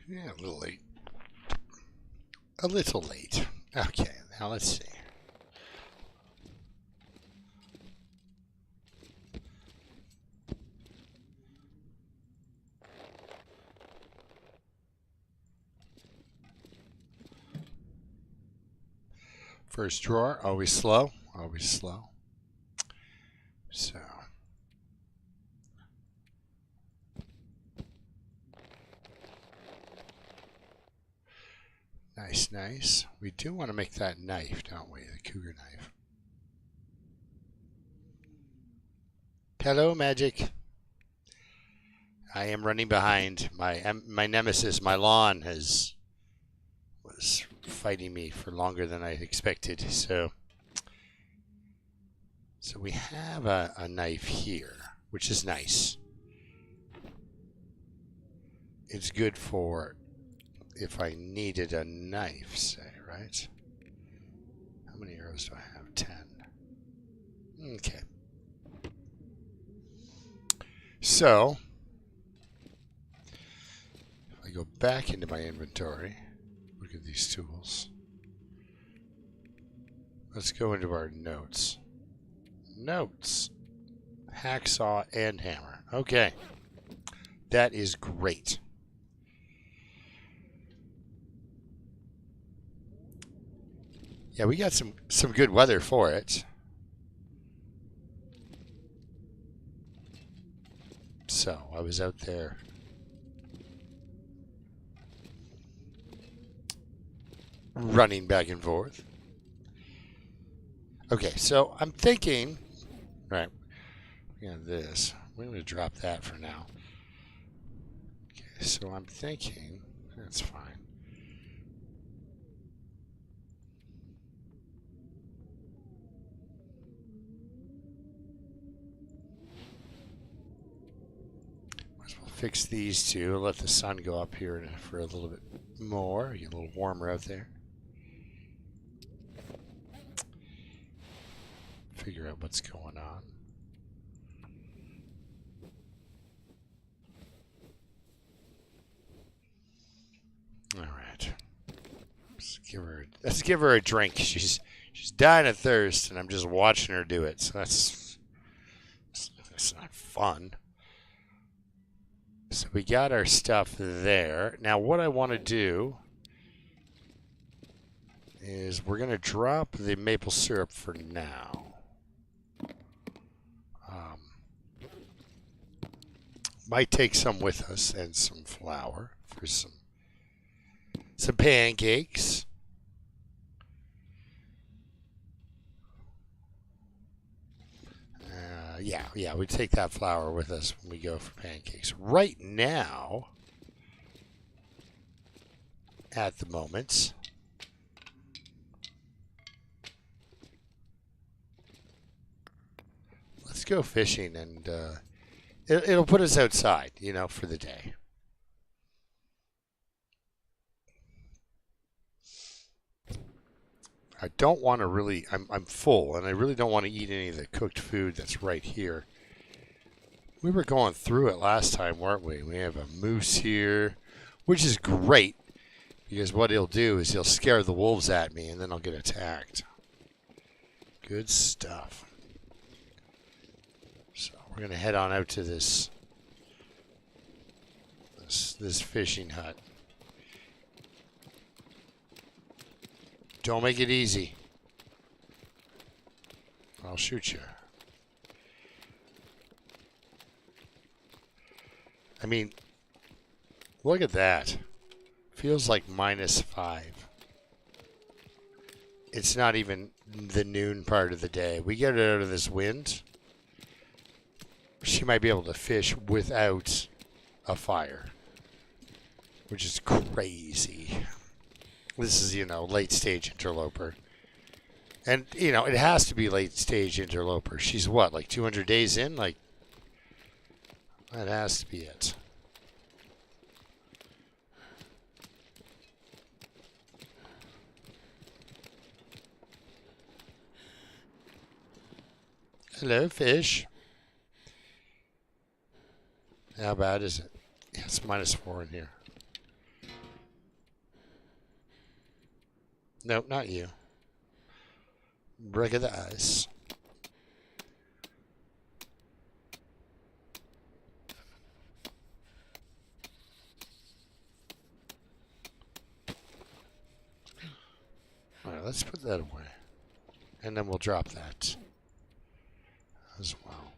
Yeah, a little late. A little late. Okay, now let's see. First drawer, always slow, always slow. So. Nice, nice. We do want to make that knife, don't we? The cougar knife. Hello, Magic. I am running behind. My nemesis, my lawn, was fighting me for longer than I expected. So we have a knife here, which is nice. It's good for if I needed a knife, say, right? How many arrows do I have? 10. Okay. So, if I go back into my inventory, look at these tools. Let's go into our notes. Notes. Hacksaw and hammer. Okay. That is great. Yeah, we got some good weather for it. So I was out there running back and forth. Okay, so I'm thinking, right, we got this. We're going to drop that for now. Okay, so I'm thinking, that's fine. Fix these two. Let the sun go up here for a little bit more. Get a little warmer out there. Figure out what's going on. All right. Let's give her a drink. She's dying of thirst, and I'm just watching her do it. So that's not fun. So we got our stuff there. Now what I want to do is we're going to drop the maple syrup for now. Might take some with us and some flour for some pancakes. Yeah, we take that flour with us when we go for pancakes. Right now, at the moment, let's go fishing, and it'll put us outside, for the day. I don't want to really, I'm full, and I really don't want to eat any of the cooked food that's right here. We were going through it last time, weren't we? We have a moose here, which is great, because what he'll do is he'll scare the wolves at me, and then I'll get attacked. Good stuff. So we're going to head on out to this fishing hut. Don't make it easy. I'll shoot you. I mean, look at that. Feels like -5. It's not even the noon part of the day. We get it out of this wind. She might be able to fish without a fire, which is crazy. This is, late stage interloper. And, it has to be late stage interloper. She's what, like 200 days in? Like, that has to be it. Hello, fish. How bad is it? Yeah, it's -4 in here. Nope, not you. Brick of the ice. Alright, let's put that away. And then we'll drop that as well.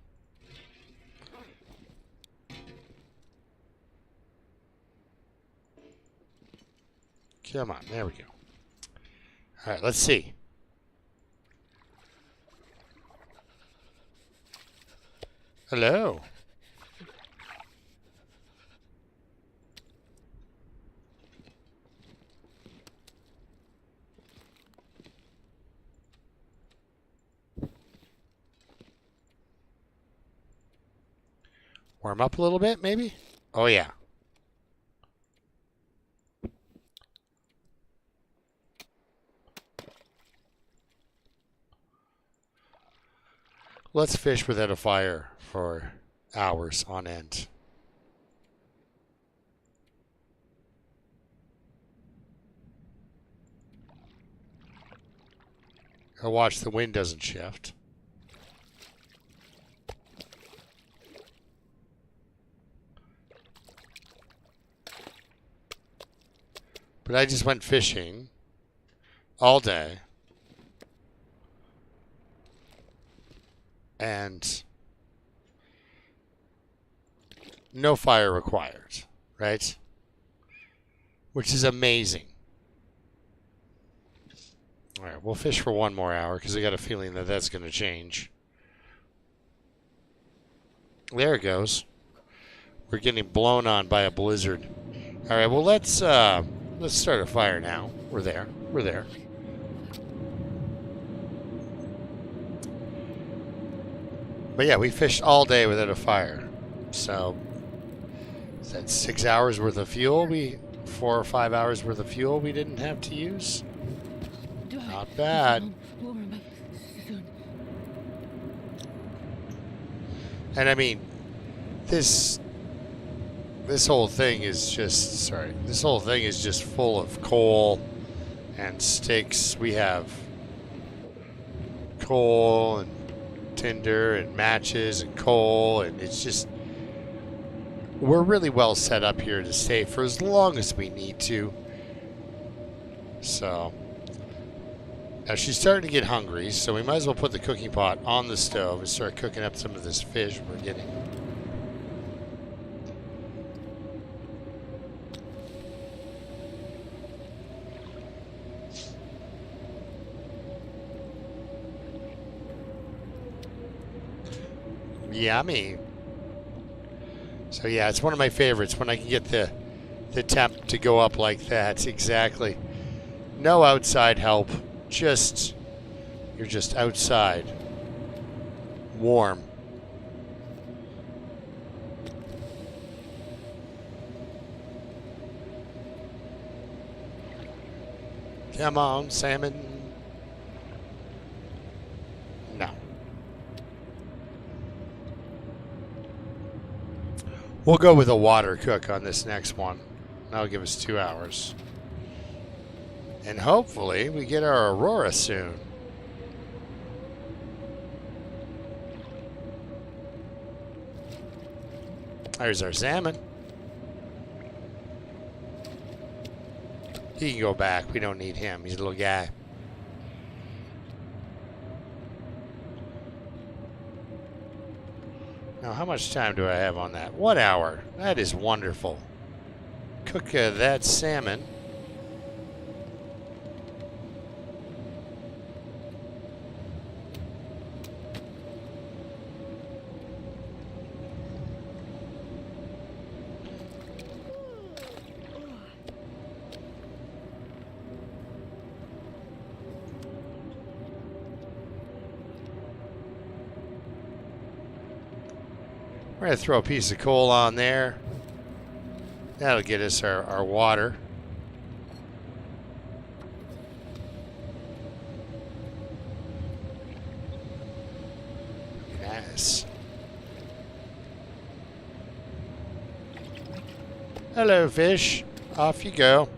Come on, there we go. Alright, let's see. Hello. Warm up a little bit, maybe? Oh, yeah. Let's fish without a fire for hours on end. I'll watch the wind doesn't shift. But I just went fishing all day. And no fire required, right? Which is amazing. All right, we'll fish for one more hour because I got a feeling that that's going to change. There it goes. We're getting blown on by a blizzard. All right, well, let's start a fire now. We're there. We're there. But yeah, we fished all day without a fire. So, is that 6 hours worth of fuel? 4 or 5 hours worth of fuel we didn't have to use? Not bad. And I mean, this whole thing is just, this whole thing is just full of coal and sticks. We have coal and tinder and matches and coal, and it's just, we're really well set up here to stay for as long as we need to. So now she's starting to get hungry, so we might as well put the cooking pot on the stove and start cooking up some of this fish we're getting. Yummy. So yeah, it's one of my favorites when I can get the temp to go up like that. Exactly. No outside help. You're just outside. Warm. Come on, salmon. No. We'll go with a water cook on this next one. That'll give us 2 hours. And hopefully we get our aurora soon. There's our salmon. He can go back. We don't need him. He's a little guy. Now, how much time do I have on that? 1 hour. That is wonderful. Cook that salmon. We're going to throw a piece of coal on there. That'll get us our water. Nice. Hello, fish. Off you go.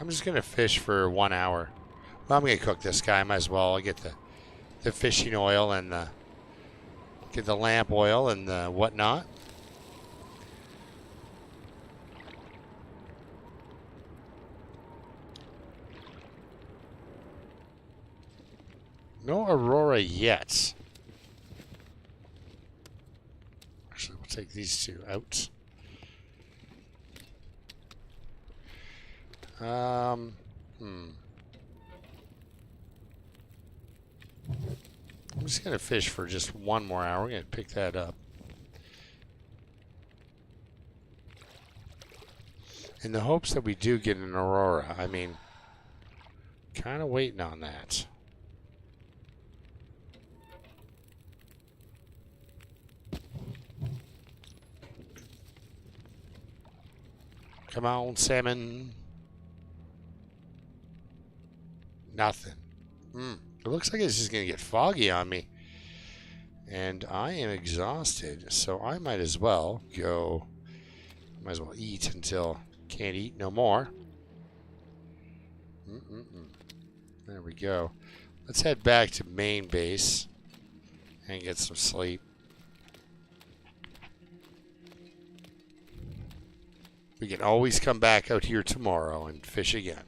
I'm just going to fish for 1 hour. Well, I'm going to cook this guy. Might as well. I'll get the fishing oil and get the lamp oil and whatnot. No aurora yet. Actually, we'll take these two out. I'm just going to fish for just 1 more hour. We're going to pick that up. In the hopes that we do get an aurora. I mean, kind of waiting on that. Come on, salmon. Nothing. It looks like it's just going to get foggy on me. And I am exhausted, so I might as well go. Might as well eat until can't eat no more. There we go. Let's head back to main base and get some sleep. We can always come back out here tomorrow and fish again.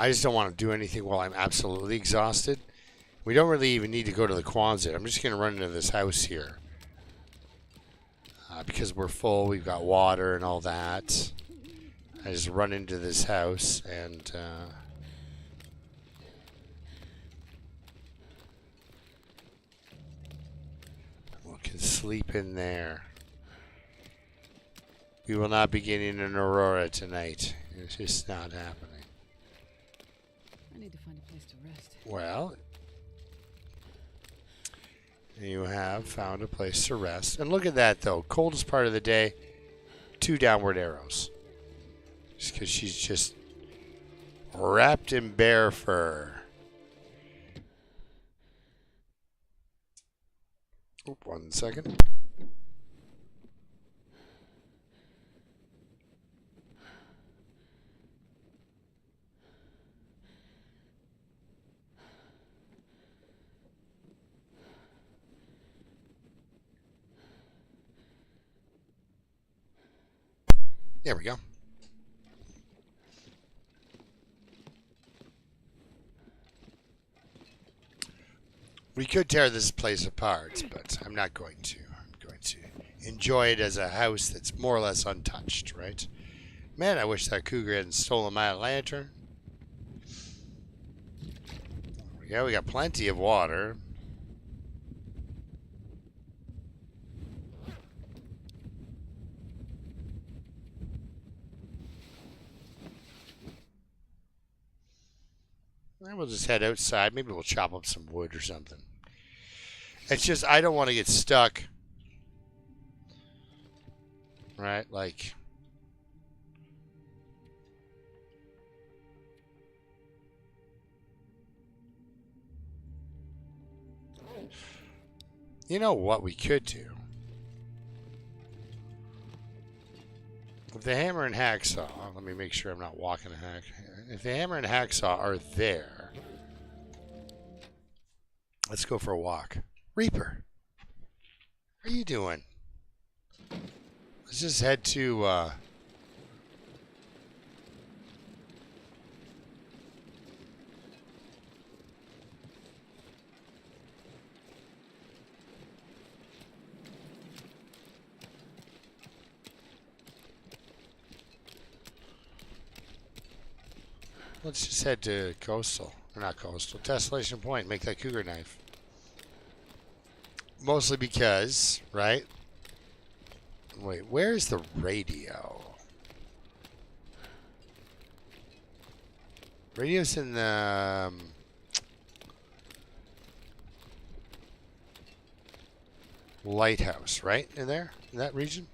I just don't want to do anything while I'm absolutely exhausted. We don't really even need to go to the Quonset. I'm just going to run into this house here. Because we're full, we've got water and all that. I just run into this house and... we can sleep in there. We will not be getting an aurora tonight. It's just not happening. I need to find a place to rest. Well, you have found a place to rest. And look at that, though. Coldest part of the day, 2 downward arrows. Just because she's just wrapped in bear fur. Oop, 1 second. There we go. We could tear this place apart, but I'm not going to. I'm going to enjoy it as a house that's more or less untouched, right? Man, I wish that cougar hadn't stolen my lantern. Yeah, we got plenty of water. And we'll just head outside. Maybe we'll chop up some wood or something. It's just, I don't want to get stuck. Right? Like... You know what we could do? If the hammer and hacksaw, let me make sure I'm not walking a hack. If the hammer and hacksaw are there, let's go for a walk. Reaper, what are you doing? Let's just head to, let's just head to coastal, or not coastal, Desolation Point, make that cougar knife. Mostly because, right? Wait, where's the radio? Radio's in the... lighthouse, right? In there? In that region?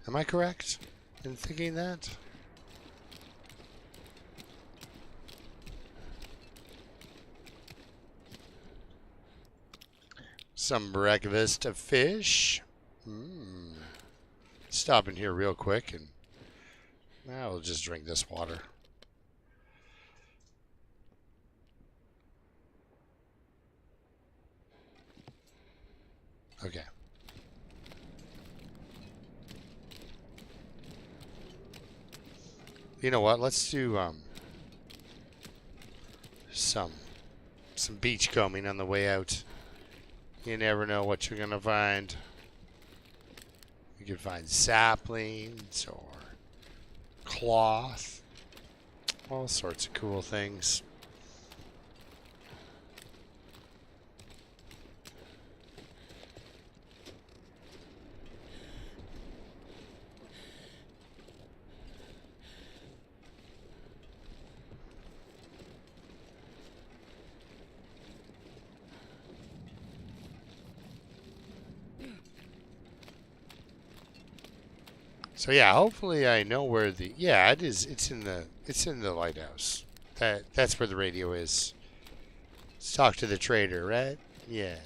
Am I correct in thinking that? Some breakfast of fish. Stop in here real quick and Now we'll just drink this water. Okay. You know what? Let's do some beach combing on the way out. You never know what you're gonna find. You can find saplings or cloth, all sorts of cool things. So yeah, hopefully I know where the it is. It's in the lighthouse. That's where the radio is. Let's talk to the trader, right? Yeah.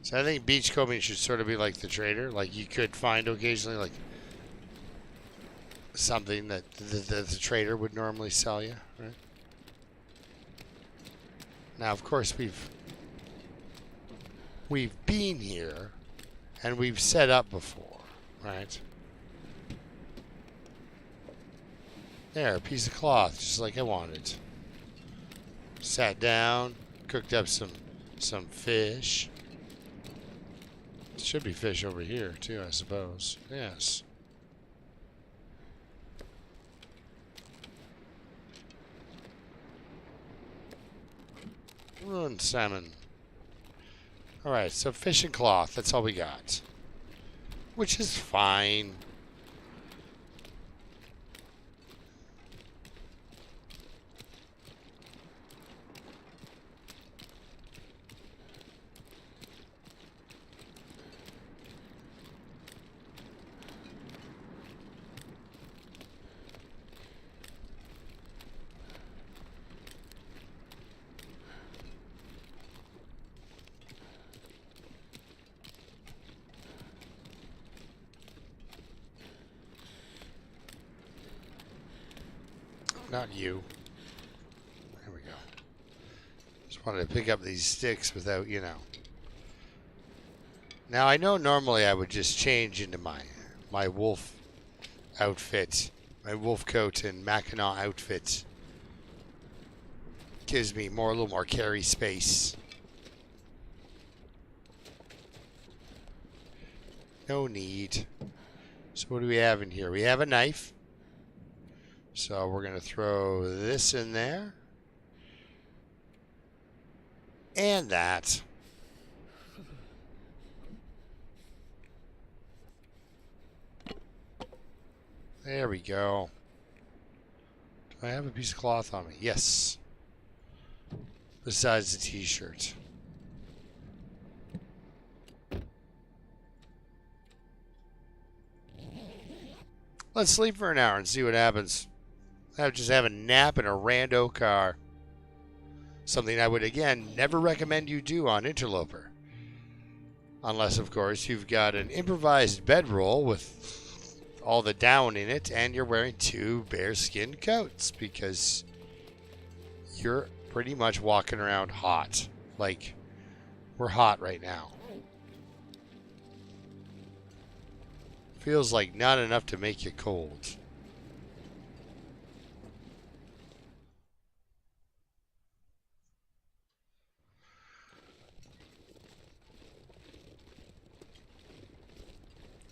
So I think beachcombing should sort of be like the trader. Like you could find occasionally like something that the trader would normally sell you, right? Now, of course, we've been here and we've set up before, right? There, a piece of cloth, just like I wanted. Sat down, cooked up some fish. Should be fish over here too, I suppose. Yes. And salmon. Alright, so fish and cloth, that's all we got. Which is fine. Not you. There we go. Just wanted to pick up these sticks without, you know. Now, I know normally I would just change into my wolf outfit. My wolf coat and Mackinac outfit. Gives me a little more carry space. No need. So what do we have in here? We have a knife. So we're going to throw this in there. And that. There we go. Do I have a piece of cloth on me? Yes. Besides the t-shirt. Let's sleep for an hour and see what happens. I would just have a nap in a rando car. Something I would, again, never recommend you do on Interloper. Unless, of course, you've got an improvised bedroll with all the down in it and you're wearing 2 bearskin coats because you're pretty much walking around hot. Like, we're hot right now. Feels like not enough to make you cold.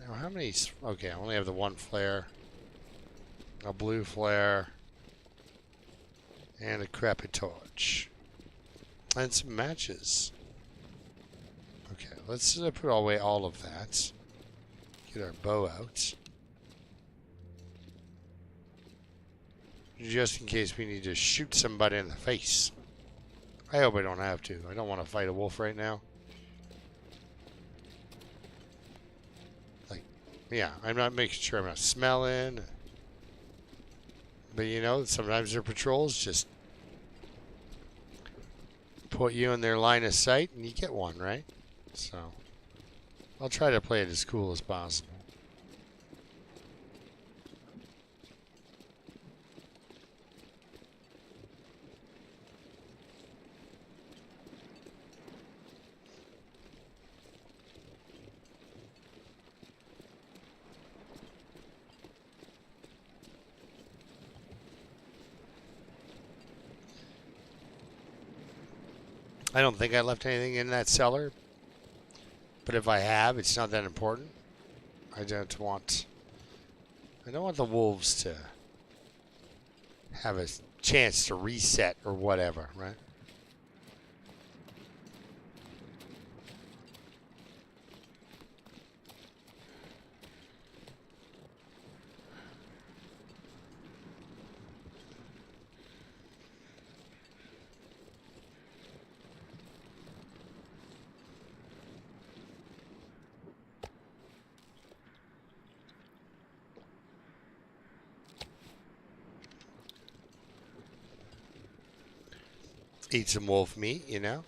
Now, how many? Okay, I only have the 1 flare, a blue flare, and a crappy torch. And some matches. Okay, let's put away all of that. Get our bow out. Just in case we need to shoot somebody in the face. I hope I don't have to. I don't want to fight a wolf right now. Like, yeah, I'm not making sure I'm not smelling. But you know, sometimes their patrols just put you in their line of sight and you get one, right? So, I'll try to play it as cool as possible. I don't think I left anything in that cellar, but if I have, it's not that important. I don't want the wolves to have a chance to reset or whatever, right? Eat some wolf meat, you know?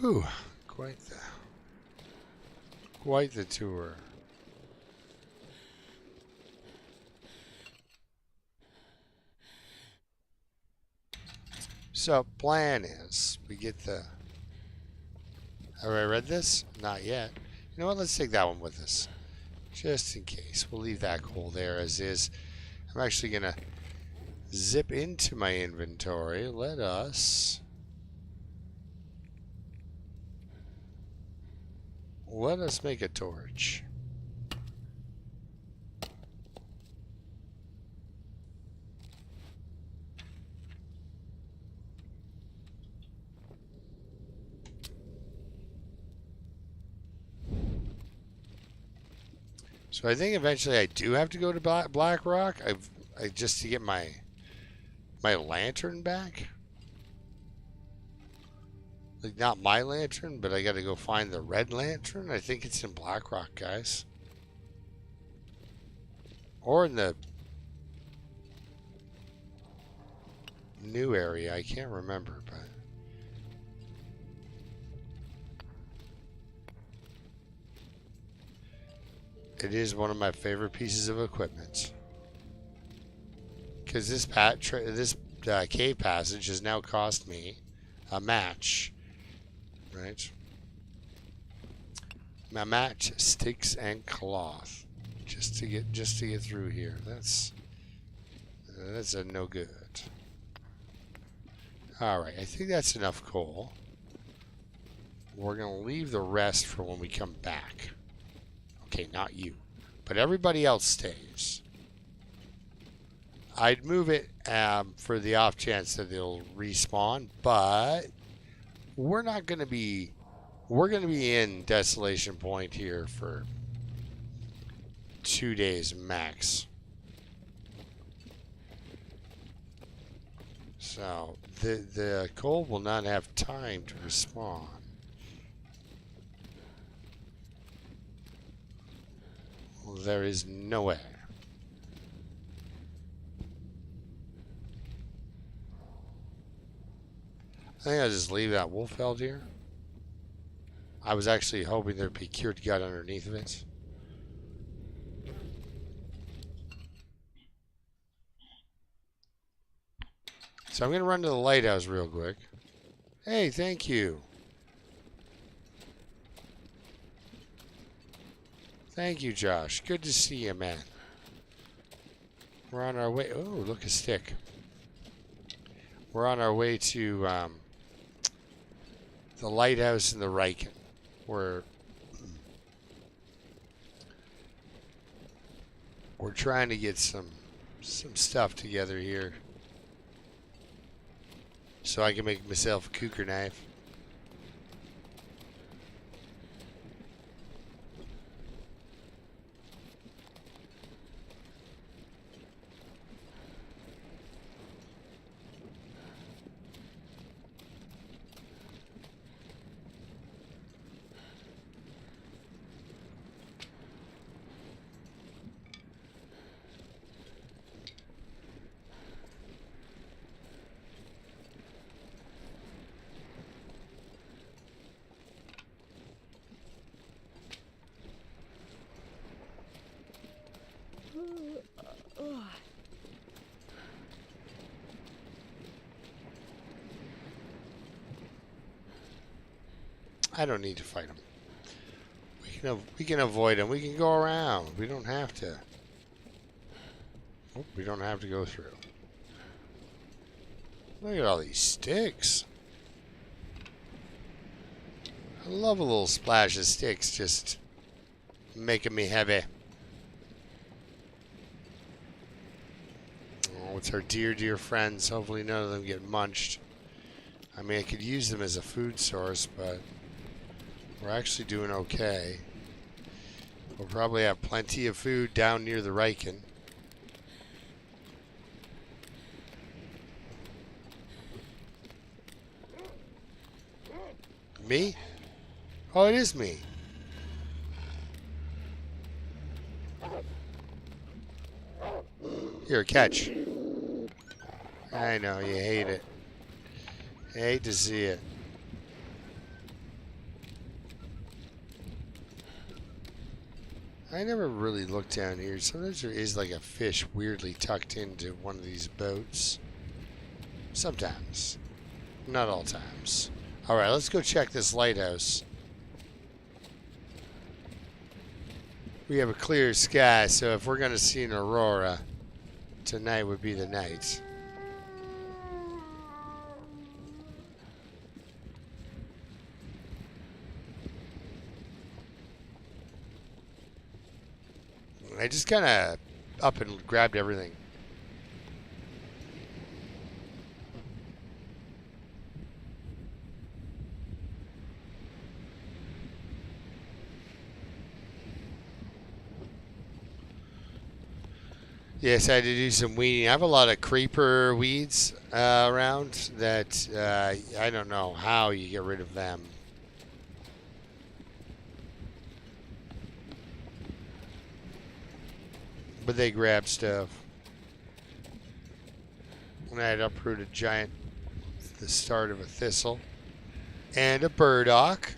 Whew, quite the tour. So, plan is, we get the... Have I read this? Not yet. You know what, let's take that one with us. Just in case. We'll leave that goal there as is. I'm actually going to zip into my inventory. Let us make a torch. So I think eventually I do have to go to Black Rock. Just to get my lantern back. Like, not my lantern, but I got to go find the red lantern. I think it's in Black Rock, guys. Or in the new area. I can't remember, but... It is one of my favorite pieces of equipment. Because this cave passage has now cost me a match. Right? My match, sticks and cloth. Just to get through here. That's a no good. Alright, I think that's enough coal. We're going to leave the rest for when we come back. Okay, not you. But everybody else stays. I'd move it for the off chance that they'll respawn, but we're not going to be... We're going to be in Desolation Point here for 2 days max. So, the coal will not have time to respawn. There is no way. I think I'll just leave that wolf held here. I was actually hoping there'd be cured gut underneath of it. So I'm going to run to the lighthouse real quick. Hey, thank you. Thank you, Josh. Good to see you, man. We're on our way. Oh, look, a stick. We're on our way to the lighthouse in the Riken. We're trying to get some stuff together here so I can make myself a cooker knife. I don't need to fight them. We can avoid them. We can go around. We don't have to. Oh, we don't have to go through. Look at all these sticks. I love a little splash of sticks just making me heavy. Oh, it's our dear friends. Hopefully none of them get munched. I mean, I could use them as a food source, but we're actually doing okay. We'll probably have plenty of food down near the Riken. Me? Oh, it is me. Here, catch. I know, you hate it. I hate to see it. I never really looked down here. Sometimes there is like a fish weirdly tucked into one of these boats. Sometimes. Not all times. Alright, let's go check this lighthouse. We have a clear sky, so if we're going to see an aurora, tonight would be the night. I just kind of up and grabbed everything. Yes, I had to do some weeding. I have a lot of creeper weeds around that I don't know how you get rid of them. But they grab stuff. And I had uprooted the start of a thistle. And a burdock.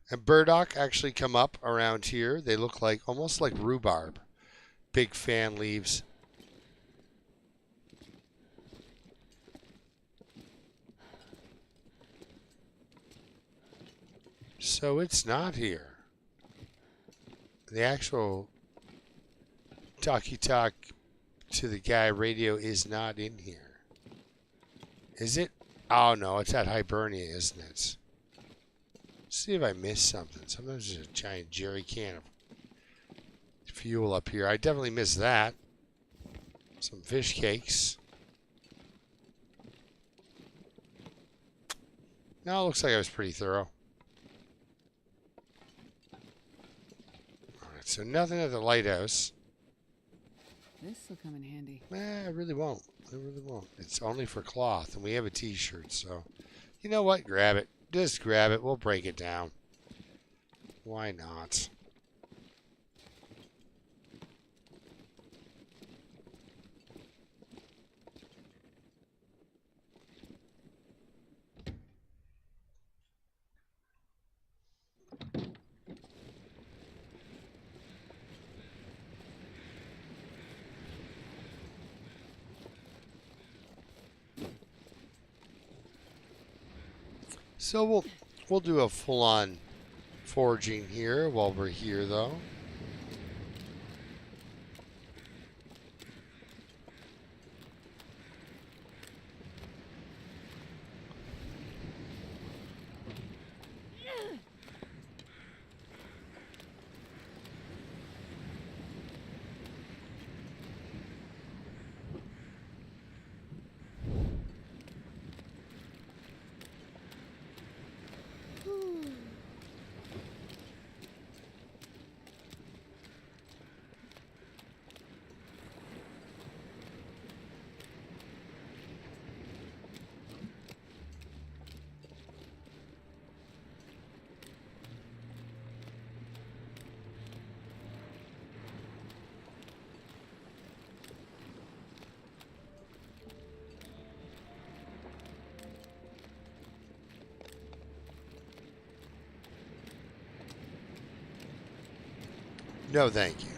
And burdock actually come up around here. They look like almost like rhubarb. Big fan leaves. So it's not here. The actual talkie-talk to the guy radio is not in here. Is it? Oh no, it's at Hibernia, isn't it? Let's see if I missed something. Sometimes there's a giant jerry can of fuel up here. I definitely missed that. Some fish cakes. No, it looks like I was pretty thorough. Alright, so nothing at the lighthouse. This will come in handy. It really won't. It really won't. It's only for cloth, and we have a t-shirt, so... You know what? Grab it. Just grab it. We'll break it down. Why not? So we'll do a full-on foraging here while we're here, though. No, thank you.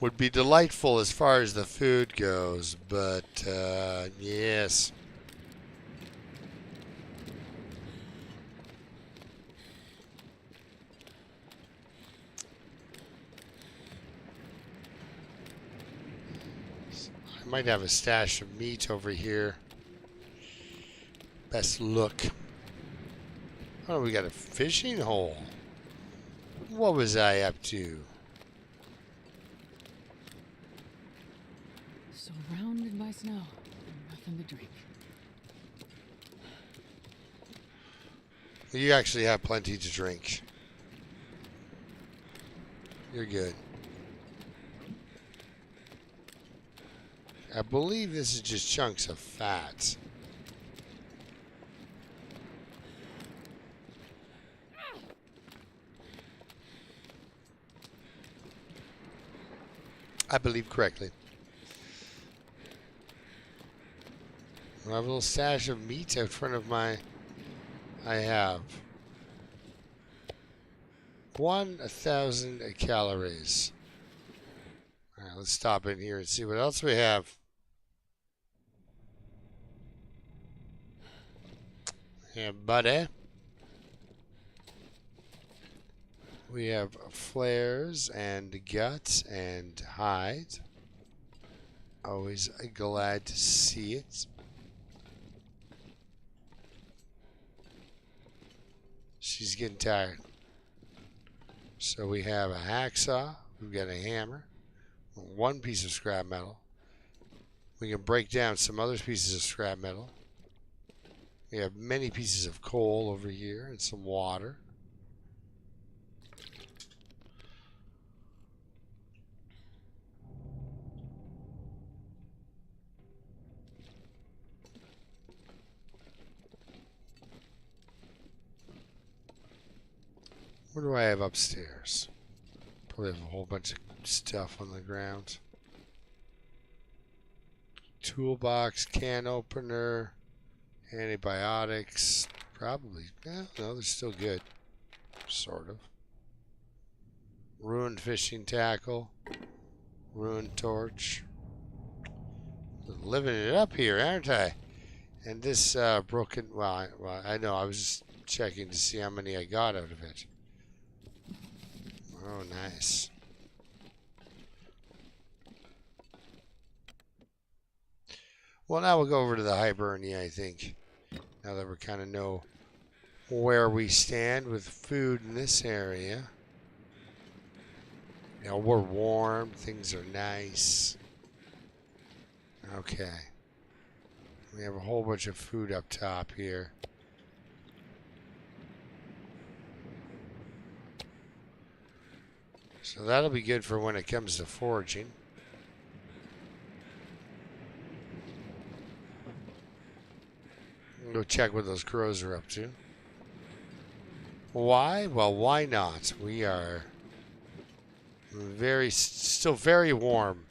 Would be delightful as far as the food goes, but yes. I might have a stash of meat over here. Best look. Oh, we got a fishing hole. What was I up to? Surrounded by snow and nothing to drink. You actually have plenty to drink. You're good. I believe this is just chunks of fat. I believe correctly. I have a little stash of meat out front of my... I have 1,000 calories. All right, let's stop in here and see what else we have. Yeah, buddy. We have flares and guts and hide. Always glad to see it. She's getting tired. So we have a hacksaw. We've got a hammer. One piece of scrap metal. We can break down some other pieces of scrap metal. We have many pieces of coal over here and some water. What do I have upstairs? Probably have a whole bunch of stuff on the ground. Toolbox, can opener, antibiotics. Probably. No, they're still good. Sort of. Ruined fishing tackle. Ruined torch. Living it up here, aren't I? And this broken... Well, I know. I was just checking to see how many I got out of it. Oh, nice. Well, now we'll go over to the Hibernia, I think. Now that we kind of know where we stand with food in this area. You know, we're warm. Things are nice. Okay. We have a whole bunch of food up top here. So that'll be good for when it comes to foraging. Go check what those crows are up to. Why? Well, why not? We are still very warm.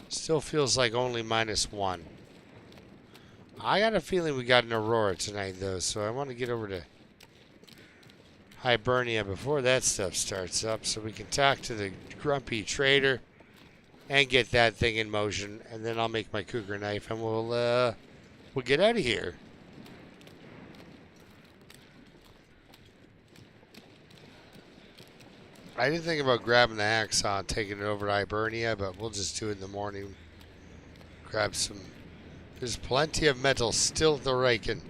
Still feels like only -1. I got a feeling we got an aurora tonight, though, so I want to get over to Hibernia before that stuff starts up so we can talk to the grumpy trader and get that thing in motion, and then I'll make my cougar knife, and we'll get out of here. I didn't think about grabbing the hacksaw and taking it over to Hibernia, but we'll just do it in the morning. Grab some. There's plenty of metal still at the raking.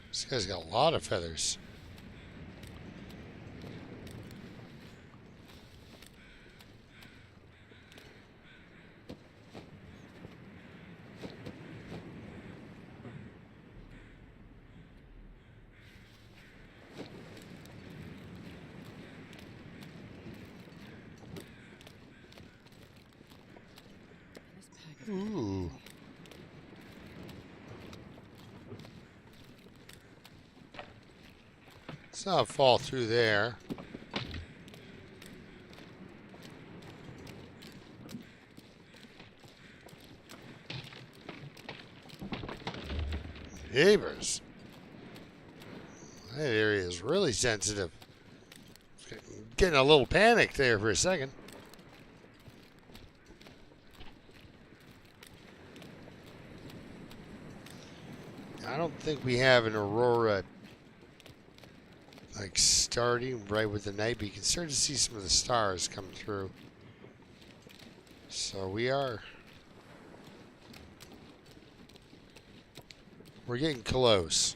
This guy's got a lot of feathers. Ooh. Let's not fall through there. Neighbors. That area is really sensitive. Getting a little panicked there for a second. I don't think we have an aurora like starting right with the night, but you can start to see some of the stars come through. So we're getting close.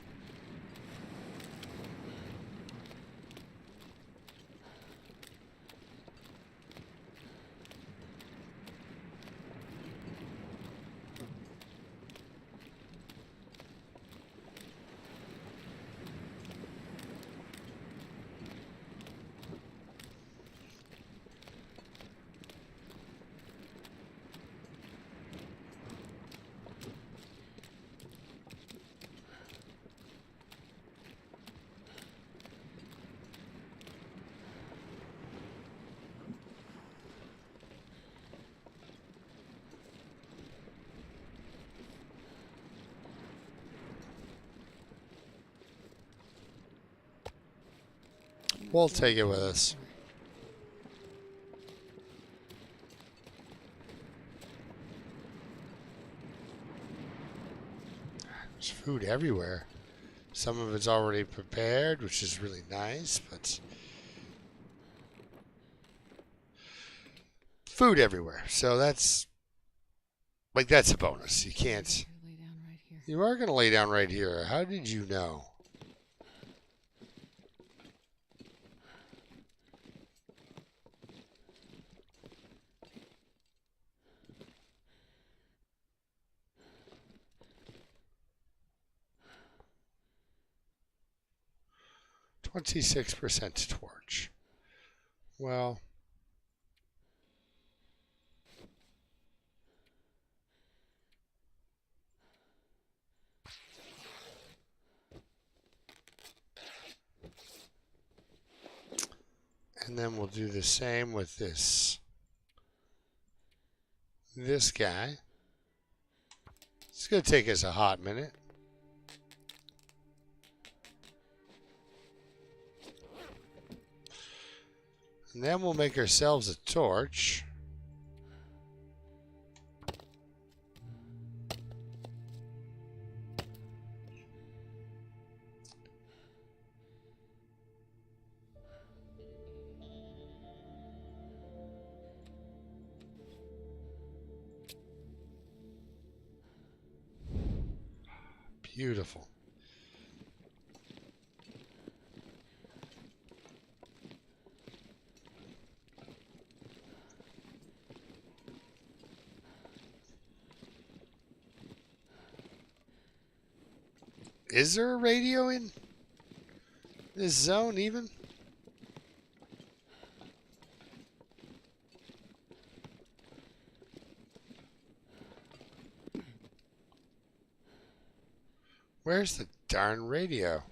We'll take it with us. There's food everywhere. Some of it's already prepared, which is really nice, but food everywhere. So that's a bonus. You can't. You are going to lay down right here. How did you know? %, torch. Well, and then we'll do the same with this guy. It's going to take us a hot minute. And then we'll make ourselves a torch. Beautiful. Is there a radio in this zone even? Where's the darn radio?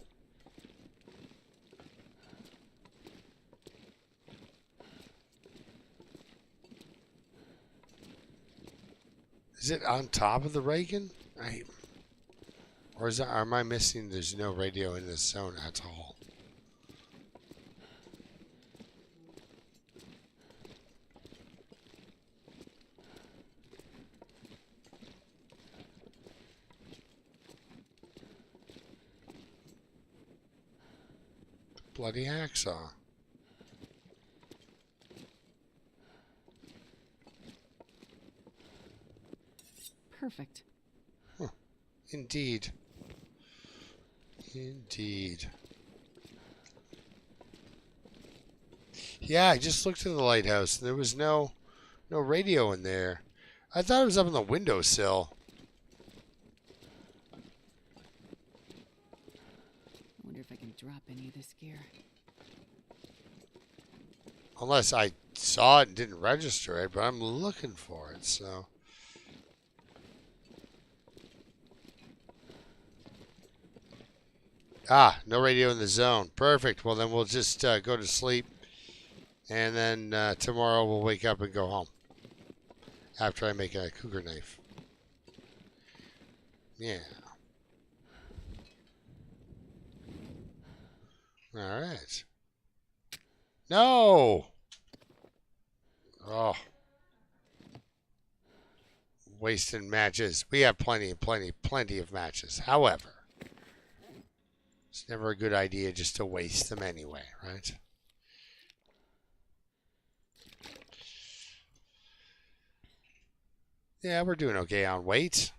Is it on top of the Reagan? Or is that, am I missing? There's no radio in this zone at all. Bloody hacksaw. Perfect. Huh. Indeed. Indeed. Yeah, I just looked at the lighthouse and there was no radio in there. I thought it was up on the windowsill. I wonder if I can drop any of this gear. Unless I saw it and didn't register it, but I'm looking for it, so. Ah, no radio in the zone. Perfect. Well, then we'll just go to sleep. And then tomorrow we'll wake up and go home. After I make a cougar knife. Yeah. All right. No! Oh. Wasting matches. We have plenty of matches. However, it's never a good idea just to waste them anyway, right? Yeah, we're doing okay on weight.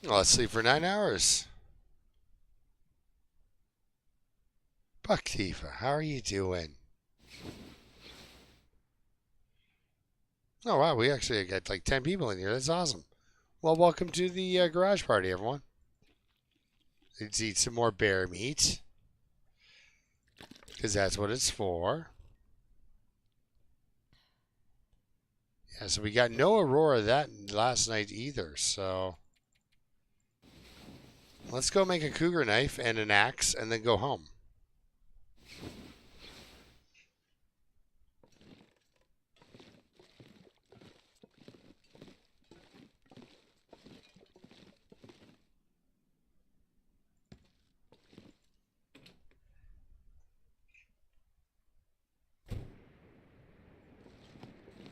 Well, let's sleep for 9 hours. Buck Tifa, how are you doing? Oh, wow, we actually got like 10 people in here. That's awesome. Well, welcome to the garage party, everyone. Let's eat some more bear meat. Because that's what it's for. Yeah, so we got no Aurora that last night either, so. Let's go make a cougar knife and an axe and then go home.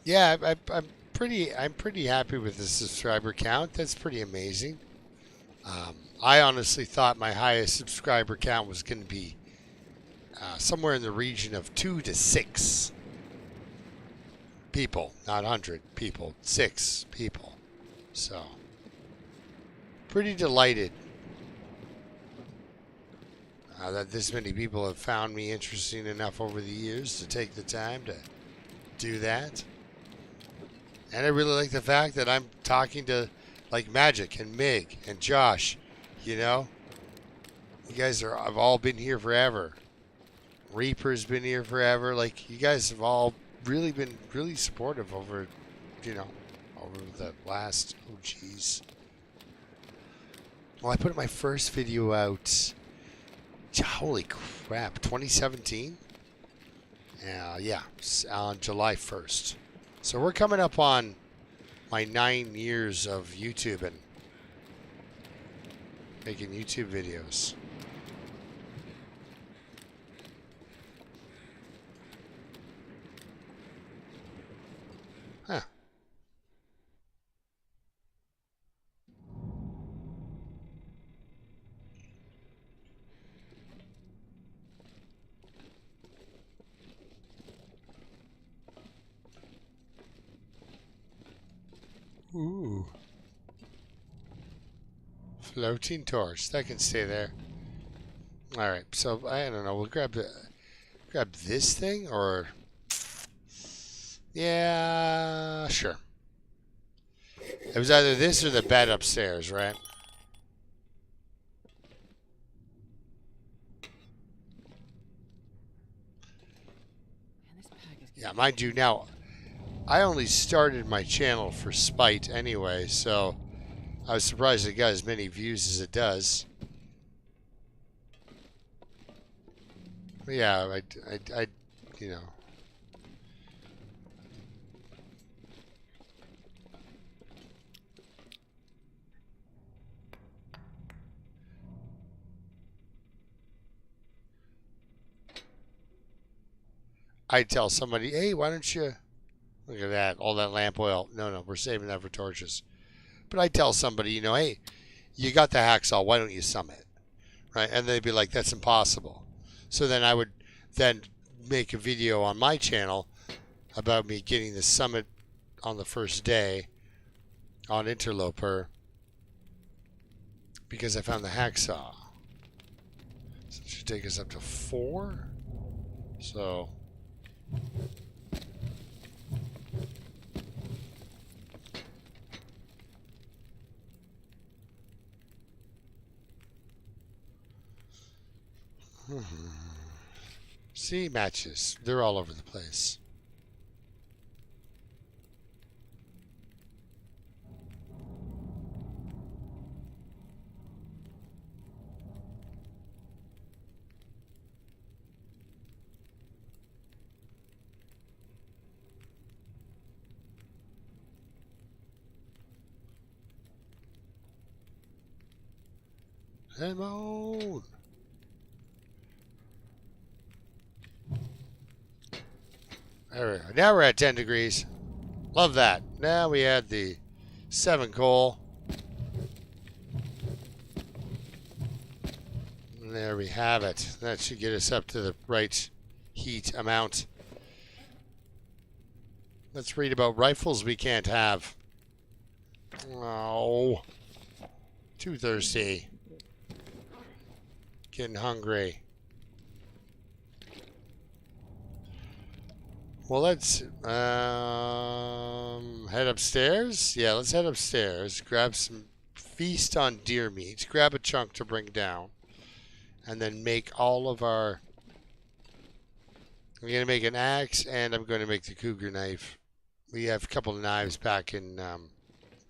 Yeah, I'm pretty happy with the subscriber count. That's pretty amazing. I honestly thought my highest subscriber count was going to be somewhere in the region of 2 to 6 people, not 100 people, 6 people. So, pretty delighted that this many people have found me interesting enough over the years to take the time to do that. And I really like the fact that I'm talking to like Magic and Mig and Josh, you know. You guys have all been here forever. Reaper's been here forever. Like, you guys have all really been really supportive over, you know, over the last, oh geez. Well, I put my first video out, holy crap, 2017? Yeah, on July 1st. So we're coming up on my 9 years of YouTube and making YouTube videos. Huh. Ooh. Floating torch. That can stay there. Alright, so I don't know. We'll grab this thing or yeah, sure. It was either this or the bed upstairs, right? Yeah, mind you, now I only started my channel for spite anyway, so I was surprised it got as many views as it does. But yeah, I, you know. I tell somebody, hey, why don't you look at that, all that lamp oil? No, we're saving that for torches. But I tell somebody, you know, hey, you got the hacksaw, why don't you sum it? Right? And they'd be like, that's impossible. So then I would then make a video on my channel about me getting the summit on the first day on Interloper because I found the hacksaw. So it should take us up to 4. So see, matches. They're all over the place. Come on. There we go. Now we're at 10 degrees. Love that. Now we add the 7 coal. And there we have it. That should get us up to the right heat amount. Let's read about rifles we can't have. Oh. Too thirsty. Getting hungry. Well, let's head upstairs. Yeah, let's head upstairs. Grab some feast on deer meat. Grab a chunk to bring down. And then make all of our... I'm going to make an axe, and I'm going to make the cougar knife. We have a couple of knives back in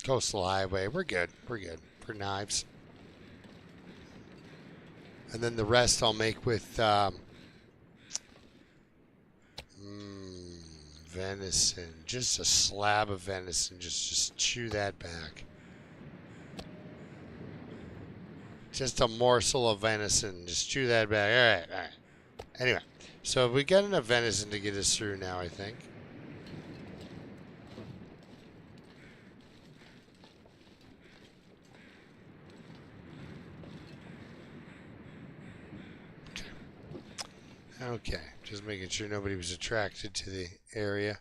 Coastal Highway. We're good. We're good for knives. And then the rest I'll make with venison. Just a slab of venison. Just chew that back. Just a morsel of venison. Just chew that back. All right. Anyway, so we got enough venison to get us through now, I think. Okay, just making sure nobody was attracted to the area.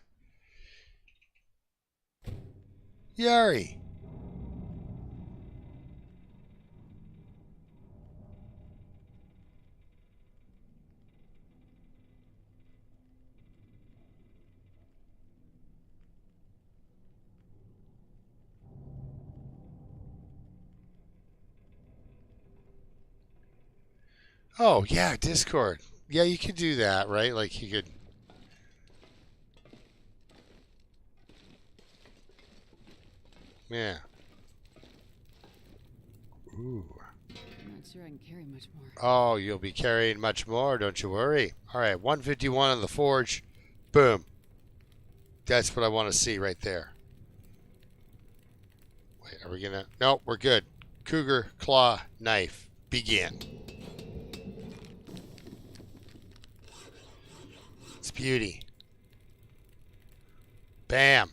Yari! Oh, yeah, Discord. Yeah, you could do that, right? Like, you could... Yeah. Ooh. I'm not sure I can carry much more. Oh, you'll be carrying much more, don't you worry. All right, 151 on the forge. Boom. That's what I want to see right there. Wait, are we going to... No, we're good. Cougar, claw, knife. Begin. It's beauty. Bam.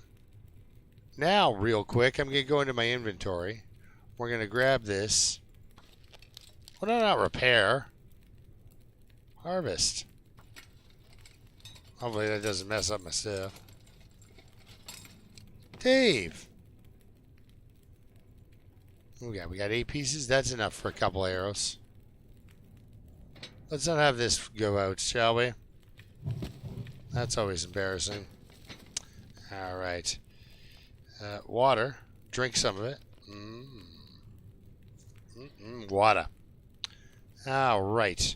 Now, real quick, I'm going to go into my inventory. We're going to grab this. Well, no, not repair. Harvest. Hopefully that doesn't mess up my stuff. Dave. We got 8 pieces. That's enough for a couple arrows. Let's not have this go out, shall we? That's always embarrassing. All right. Water. Drink some of it. Water. All right.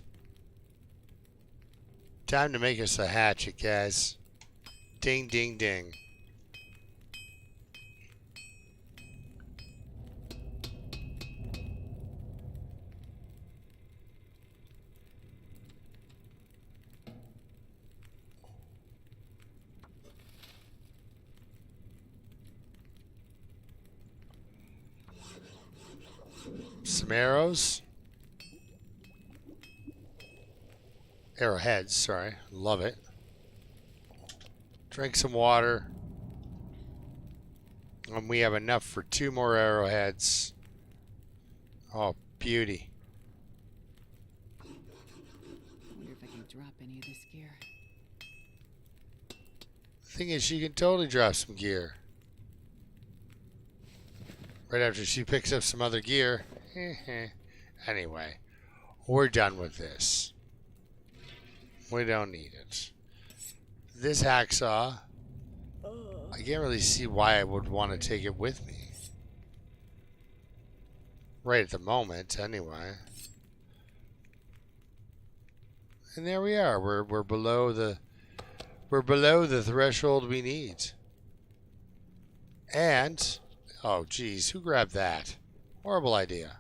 Time to make us a hatchet, guys. Ding, ding, ding. some arrows. Arrowheads, sorry. Love it. Drink some water. And we have enough for 2 more arrowheads. Oh, beauty. I wonder if I can drop any of this gear. The thing is, she can totally drop some gear. Right after she picks up some other gear. Anyway, we're done with this. We don't need it. This hacksaw, I can't really see why I would want to take it with me. Right at the moment, anyway. And there we are. We're below the threshold we need. And oh geez, who grabbed that? Horrible idea.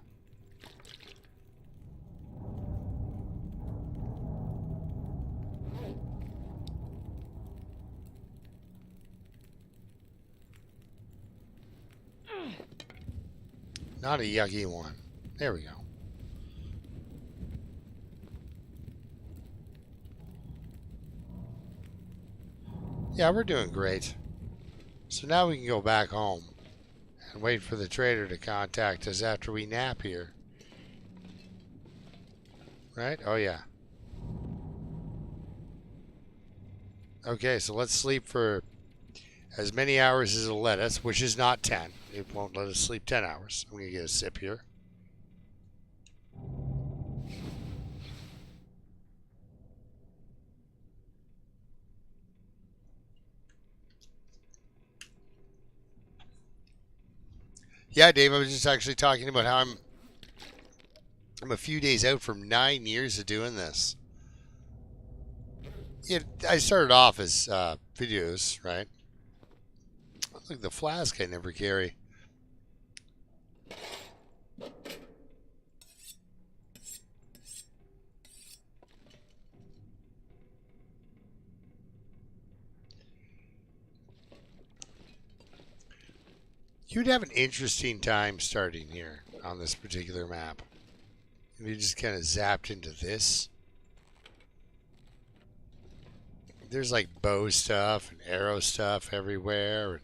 Not a yucky one. There we go. Yeah, we're doing great. So now we can go back home and wait for the trader to contact us after we nap here. Right? Oh, yeah. Okay, so let's sleep for as many hours as it'll let us, which is not 10. It won't let us sleep 10 hours. I'm going to get a sip here. Yeah, Dave, I was just actually talking about how I'm a few days out from 9 years of doing this. Yeah, I started off as videos, right? Look, the flask I never carry. You'd have an interesting time starting here on this particular map. If you just kind of zapped into this. There's like bow stuff and arrow stuff everywhere. And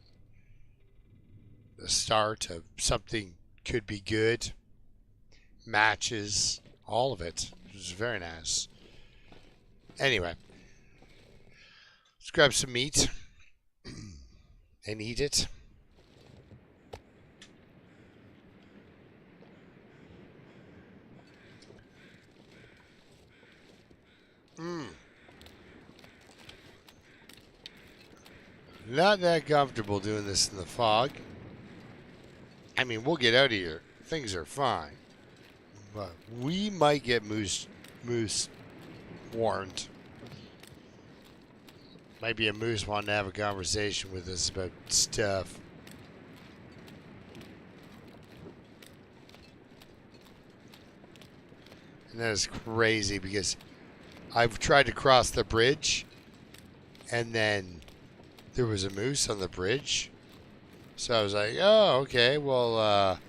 the start of something could be good. Matches. All of it. It was very nice. Anyway. Let's grab some meat. And eat it. Not that comfortable doing this in the fog. I mean, we'll get out of here. Things are fine. But we might get moose warned. Might be a moose wanting to have a conversation with us about stuff. And that is crazy because I've tried to cross the bridge and then there was a moose on the bridge. So I was like, oh, okay, well,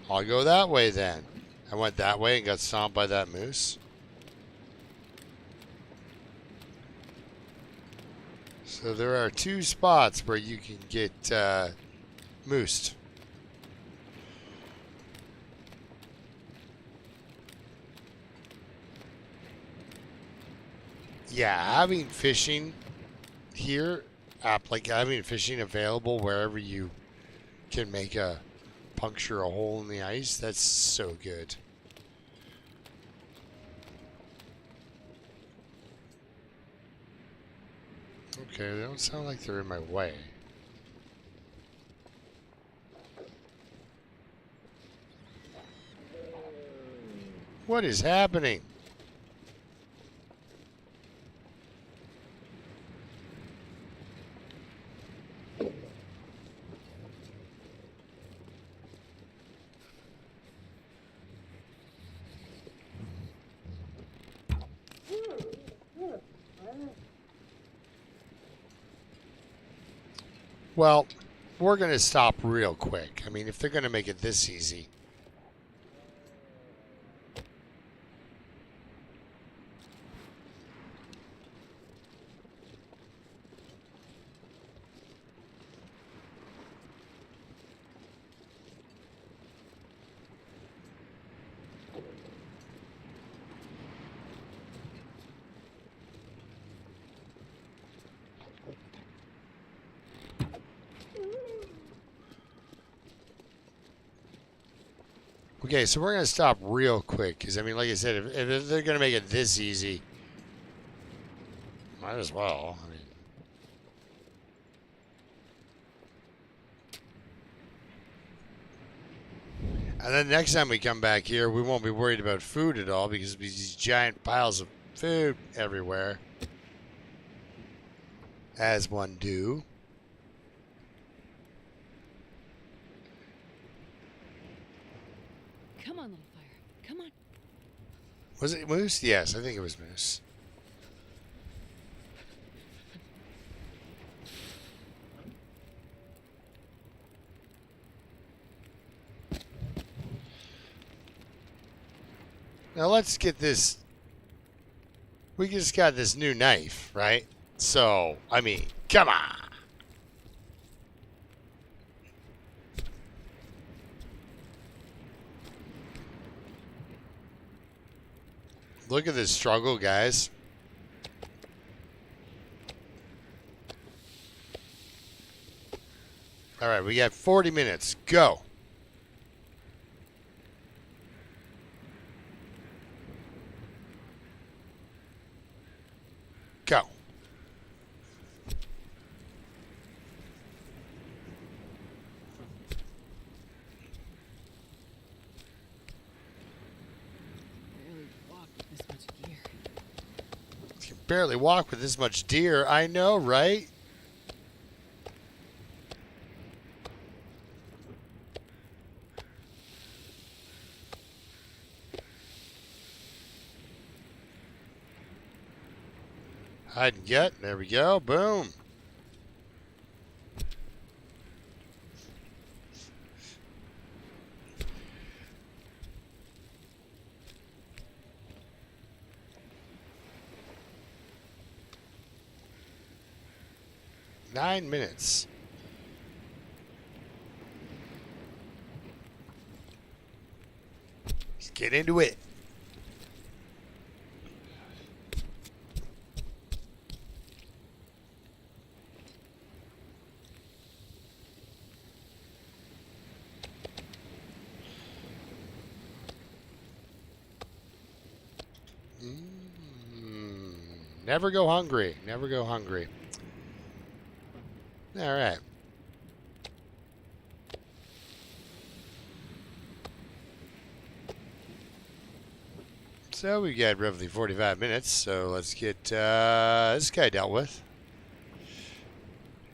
I'll go that way then. I went that way and got stomped by that moose. So there are 2 spots where you can get moosed. Yeah, having fishing here, like having fishing available wherever you can make a puncture a hole in the ice, that's so good. Okay, they don't sound like they're in my way. What is happening? Well, we're going to stop real quick. I mean, if they're going to make it this easy. Okay, so we're going to stop real quick. Because, I mean, like I said, if they're going to make it this easy, might as well. I mean, and then next time we come back here, we won't be worried about food at all because there'll be these giant piles of food everywhere. As one do. Come on, little fire. Come on. Was it moose? Yes, I think it was moose. Now let's get this. We just got this new knife, right? So, I mean, come on. Look at this struggle, guys. All right, we got 40 minutes. Go. Go. Barely walk with this much gear. You can barely walk with this much deer. I know, right? Hide and get. There we go. Boom. Nine minutes. Let's get into it. Never go hungry. Never go hungry. All right. So we got roughly 45 minutes. So let's get this guy dealt with.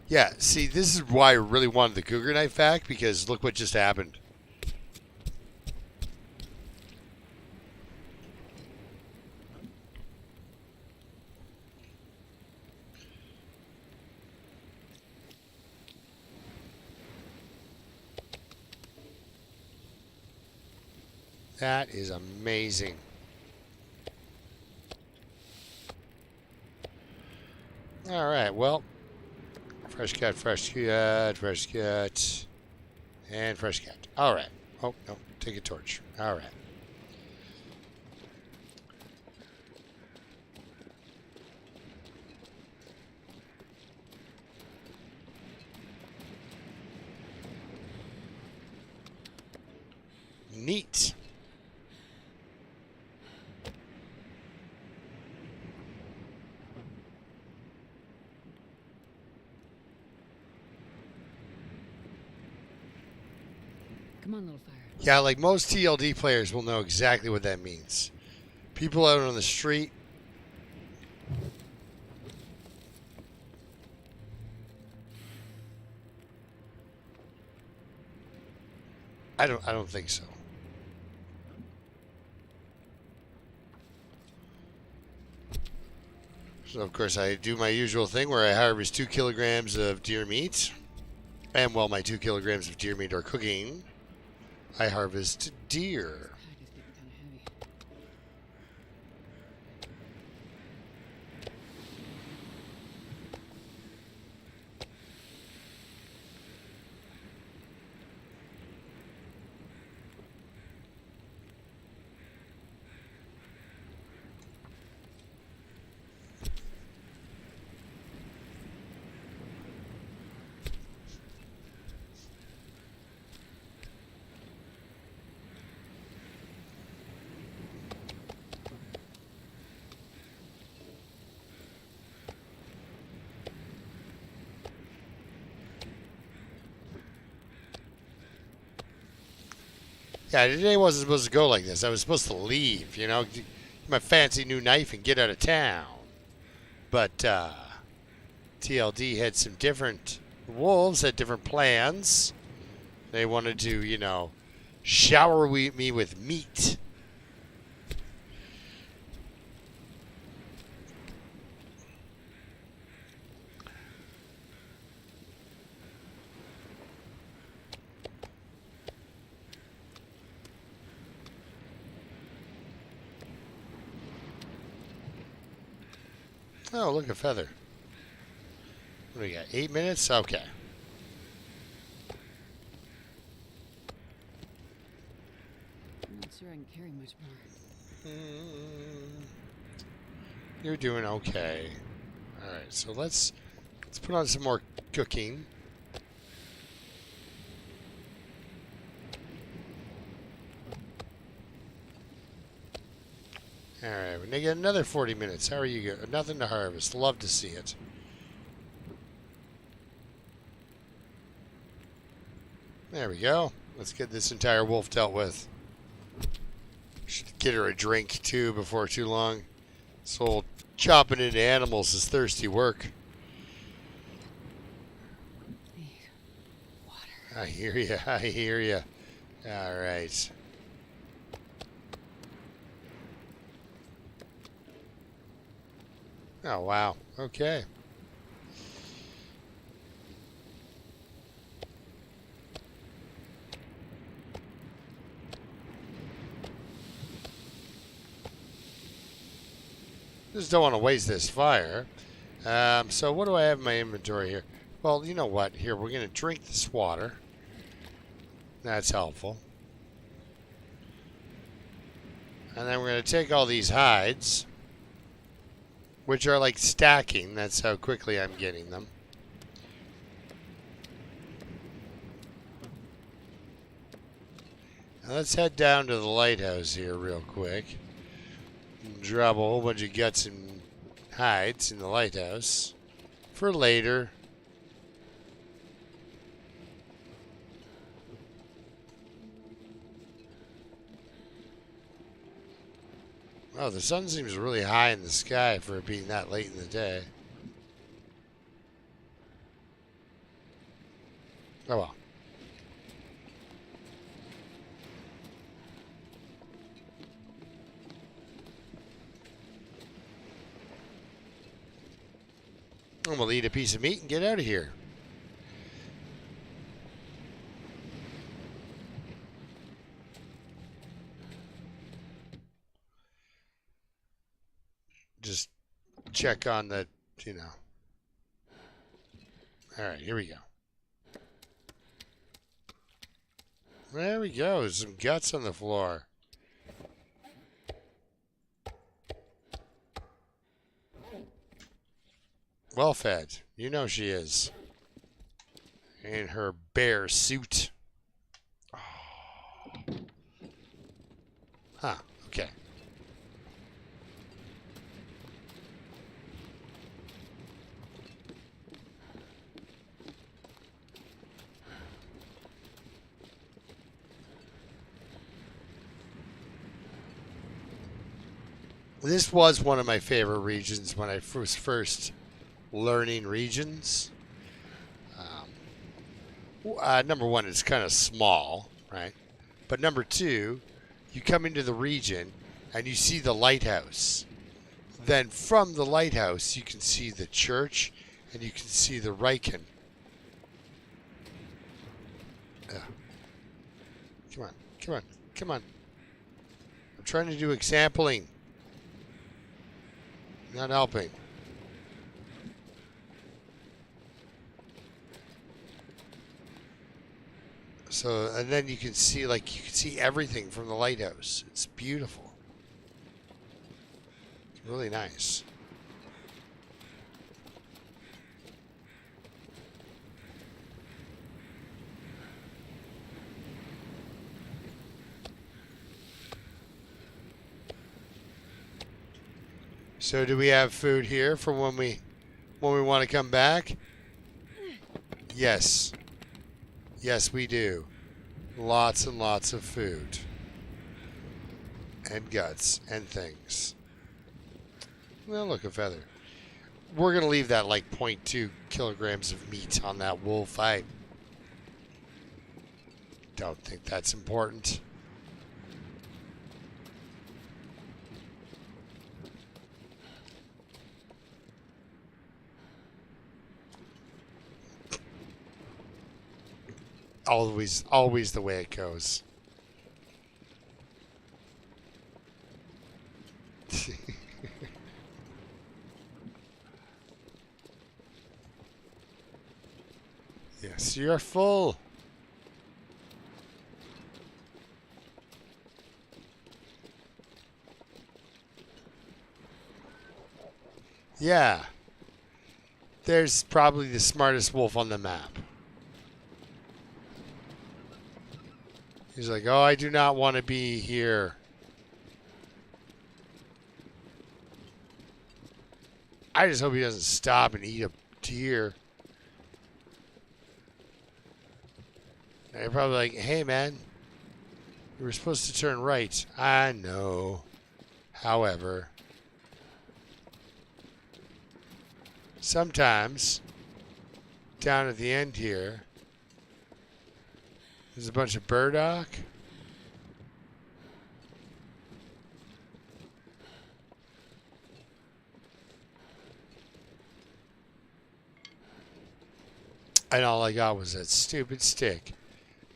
Yeah, see, this is why I really wanted the cougar knife back, because look what just happened. That is amazing. All right, well, fresh cut, fresh cut, fresh cut, and fresh cut. All right. Oh, no, take a torch. All right. Neat. Come on, little fire. Yeah, like most TLD players will know exactly what that means. People out on the street. I don't think so. So of course I do my usual thing where I harvest 2 kilograms of deer meat. And while my 2 kilograms of deer meat are cooking, I harvest deer. Pack is getting kind of heavy. Yeah, today wasn't supposed to go like this. I was supposed to leave, you know, get my fancy new knife and get out of town. But TLD had some different wolves had different plans. They wanted to, you know, shower me with meat. Oh, look, a feather. What do we got? 8 minutes? Okay. I'm not sure I can carry much more. You're doing okay. All right, so let's put on some more cooking. All right, we're gonna get another 40 minutes. How are you? Nothing to harvest. Love to see it. There we go. Let's get this entire wolf dealt with. Should get her a drink too before too long. This whole chopping into animals is thirsty work. Need water. I hear you. I hear you. All right. Oh, wow. Okay. Just don't want to waste this fire. So what do I have in my inventory here? Well, you know what? Here, we're going to drink this water. That's helpful. And then we're going to take all these hides, which are like stacking. That's how quickly I'm getting them. Now let's head down to the lighthouse here real quick. Drop a whole bunch of guts and hides in the lighthouse for later. Oh, the sun seems really high in the sky for it being that late in the day. Oh well. And we'll eat a piece of meat and get out of here. Just check on the, you know. All right, here we go. There we go. Some guts on the floor. Well fed. You know she is. In her bear suit. Oh. Huh. Okay. This was one of my favorite regions when I was first learning regions. Number one, it's kind of small, right? But number two, you come into the region and you see the lighthouse. Then from the lighthouse, you can see the church and you can see the Riken. Come on, come on, come on. I'm trying to do exampling. Not helping. So, and then you can see, like, you can see everything from the lighthouse. It's beautiful. It's really nice. So do we have food here for when we want to come back? Yes. Yes, we do. Lots and lots of food. And guts and things. Well, look, a feather. We're going to leave that like 0.2 kilograms of meat on that wolf. I don't think that's important. Always the way it goes. Yes, you're full. Yeah. There's probably the smartest wolf on the map. He's like, oh, I do not want to be here. I just hope he doesn't stop and eat a deer. And you're probably like, hey, man, you were supposed to turn right. I know. However, sometimes down at the end here, there's a bunch of burdock. And all I got was that stupid stick.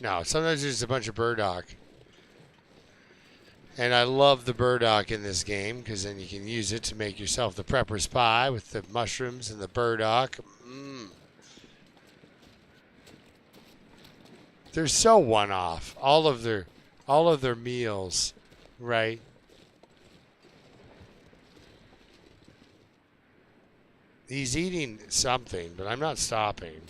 No, sometimes there's a bunch of burdock. And I love the burdock in this game because then you can use it to make yourself the prepper's pie with the mushrooms and the burdock. They're so one-off. All of their meals, right? He's eating something, but I'm not stopping.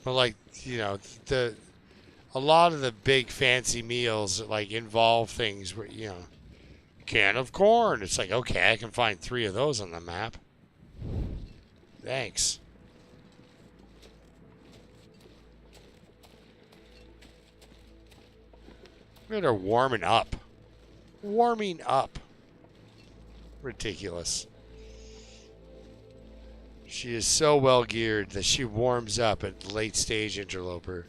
But like, you know, a lot of the big fancy meals like involve things where, you know, can of corn. It's like, okay, I can find 3 of those on the map. Thanks. Look at her warming up. Warming up. Ridiculous. She is so well geared that she warms up at late stage Interloper.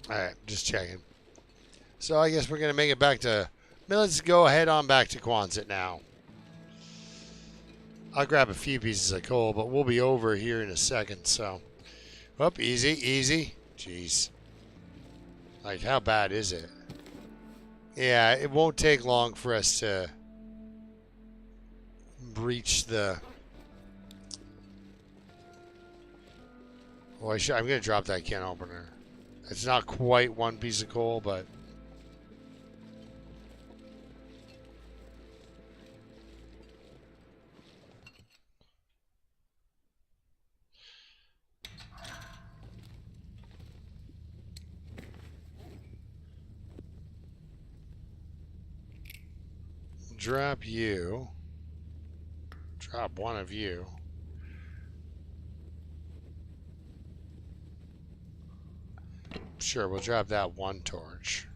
Alright, just checking. So I guess we're going to make it back to... Let's go ahead on back to Quonset now. I'll grab a few pieces of coal, but we'll be over here in a second, so... Whoop, easy, easy. Jeez. Like, how bad is it? Yeah, it won't take long for us to breach the... Oh, I'm going to drop that can opener. It's not quite 1 piece of coal, but... Drop you. Drop one of you. Sure, we'll drop that 1 torch.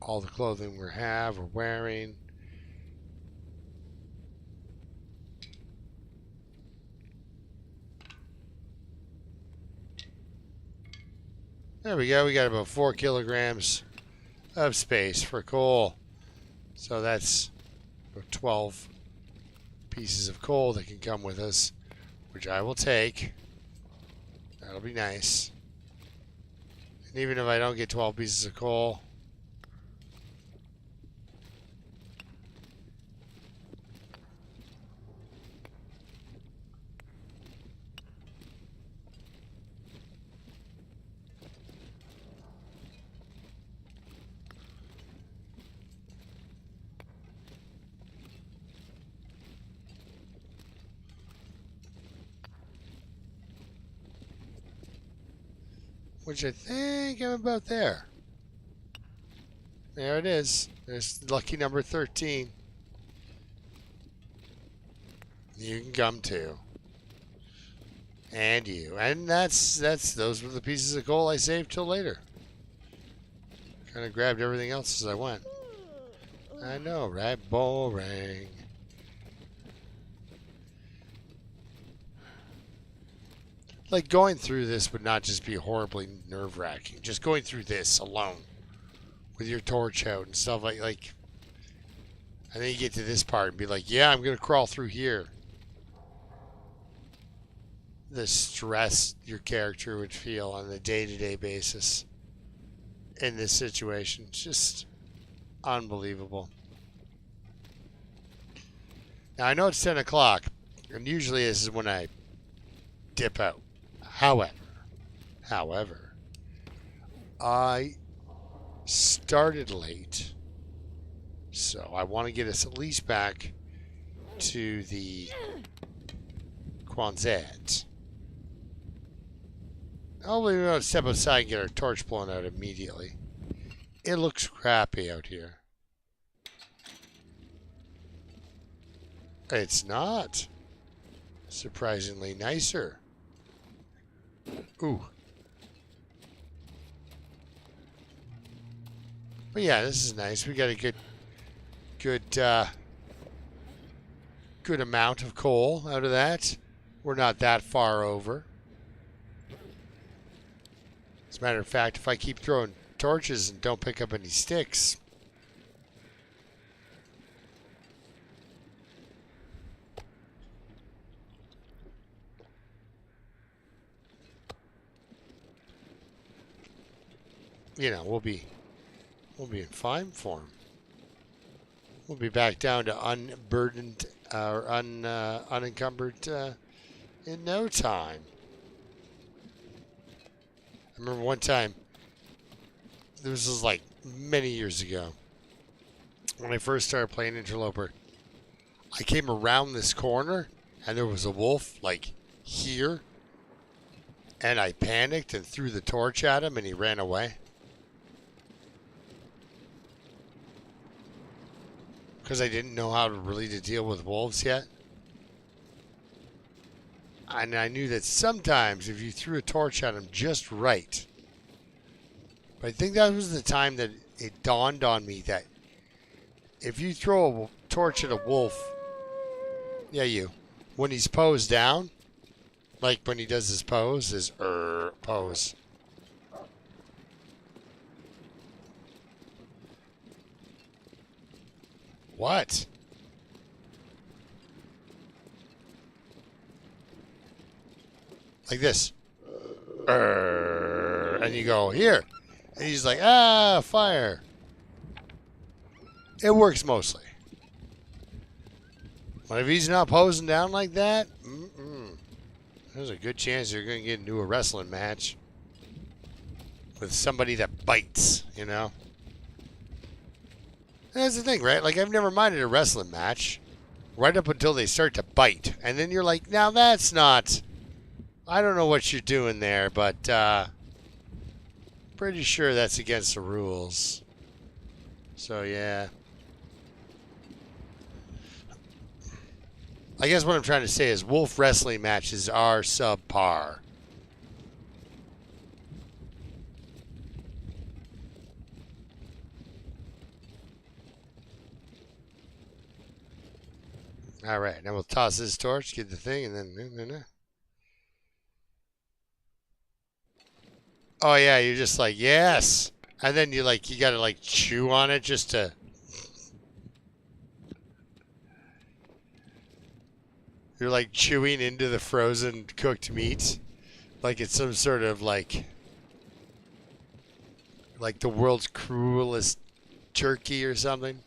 All the clothing we're wearing. There we go. We got about 4 kilograms of space for coal. So that's 12 pieces of coal that can come with us, which I will take. That'll be nice. And even if I don't get 12 pieces of coal, which I think I'm about there. There it is. There's lucky number 13. You can come too. And you. And those were the pieces of coal I saved till later. Kind of grabbed everything else as I went. I know, right? Boring. Like, going through this would not just be horribly nerve-wracking. Just going through this alone with your torch out and stuff like, and then you get to this part and be like, yeah, I'm going to crawl through here. The stress your character would feel on a day-to-day basis in this situation. It's just unbelievable. Now, I know it's 10 o'clock, and usually this is when I dip out. However, I started late, so I want to get us at least back to the Quonset. Oh, we're going to step outside and get our torch blown out immediately. It looks crappy out here. It's not. Surprisingly nicer. Ooh. But yeah, this is nice. We got a good amount of coal out of that. We're not that far over. As a matter of fact, if I keep throwing torches and don't pick up any sticks, you know, we'll be in fine form. We'll be back down to unburdened or unencumbered in no time. I remember one time, this was like many years ago, when I first started playing Interloper, I came around this corner and there was a wolf like here, and I panicked and threw the torch at him and he ran away. Because I didn't know how to really deal with wolves yet. And I knew that sometimes if you threw a torch at them just right. But I think that was the time that it dawned on me that if you throw a torch at a wolf, yeah, when he's posed down, like when he does his pose, his pose. What? Like this. And you go, here. And he's like, ah, fire. It works mostly. But if he's not posing down like that, there's a good chance you're going to get into a wrestling match with somebody that bites, you know? That's the thing, right? Like, I've never minded a wrestling match right up until they start to bite. And then you're like, now that's not... I don't know what you're doing there, but pretty sure that's against the rules. So, yeah. I guess what I'm trying to say is wolf wrestling matches are subpar. All right, now we'll toss this torch, get the thing, and then... Oh, yeah, you're just like, yes! And then you gotta, like, chew on it just to... You're, like, chewing into the frozen cooked meat. Like it's some sort of, like the world's cruelest turkey or something.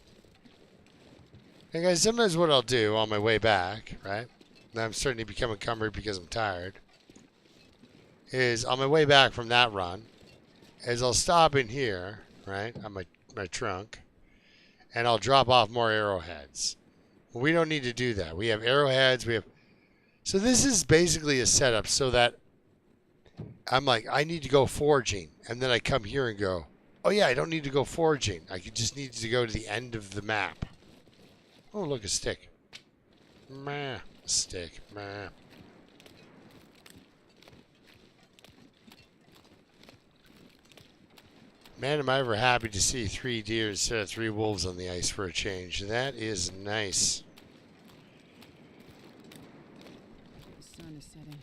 Hey guys, sometimes what I'll do on my way back, right? And I'm starting to become encumbered because I'm tired. Is on my way back from that run, is I'll stop in here, right, on my trunk, and I'll drop off more arrowheads. Well, we don't need to do that. We have arrowheads. So this is basically a setup so that I'm like, I need to go foraging. And then I come here and go, oh yeah, I don't need to go foraging. I just need to go to the end of the map. Oh, look, a stick. Meh. A stick. Meh. Man, am I ever happy to see 3 deer instead of 3 wolves on the ice for a change. That is nice. The sun is setting.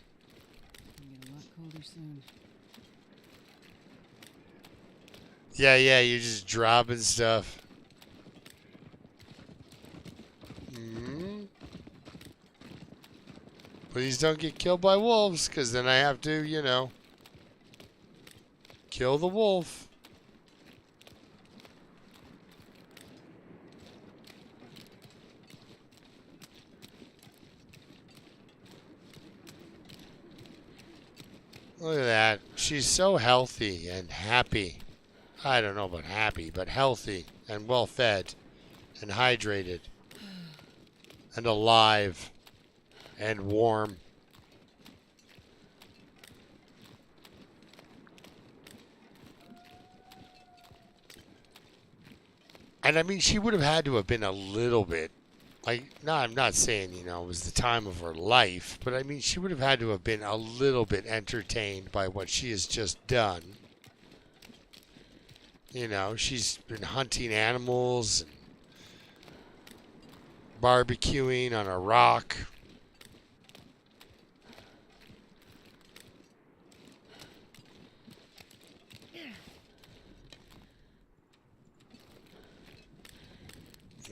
It'll get a lot colder soon. Yeah, you're just dropping stuff. Please don't get killed by wolves, because then I have to, you know, kill the wolf. Look at that. She's so healthy and happy. I don't know about happy, but healthy and well fed and hydrated and alive and warm. And I mean, she would have had to have been a little bit, like, no, I'm not saying, you know, it was the time of her life, but I mean, she would have had to have been a little bit entertained by what she has just done. You know, she's been hunting animals and barbecuing on a rock.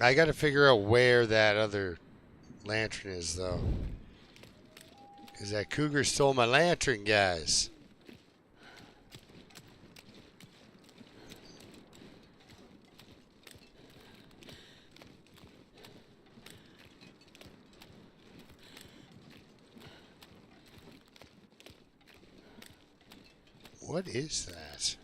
I got to figure out where that other lantern is, though. Because that cougar stole my lantern, guys. What is that?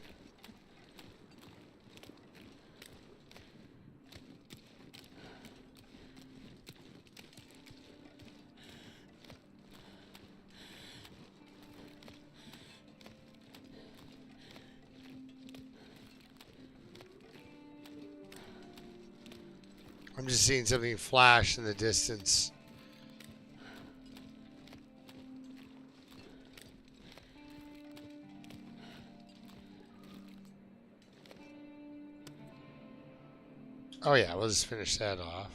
I'm just seeing something flash in the distance. Oh yeah, we'll just finish that off.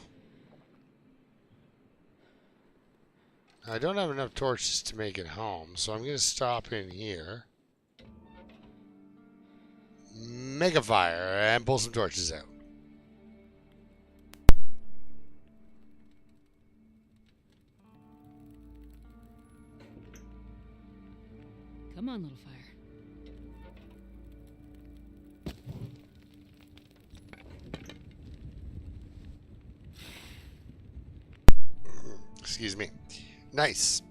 I don't have enough torches to make it home, so I'm going to stop in here. Make a fire and pull some torches out. Come on, little fire. Excuse me. Nice.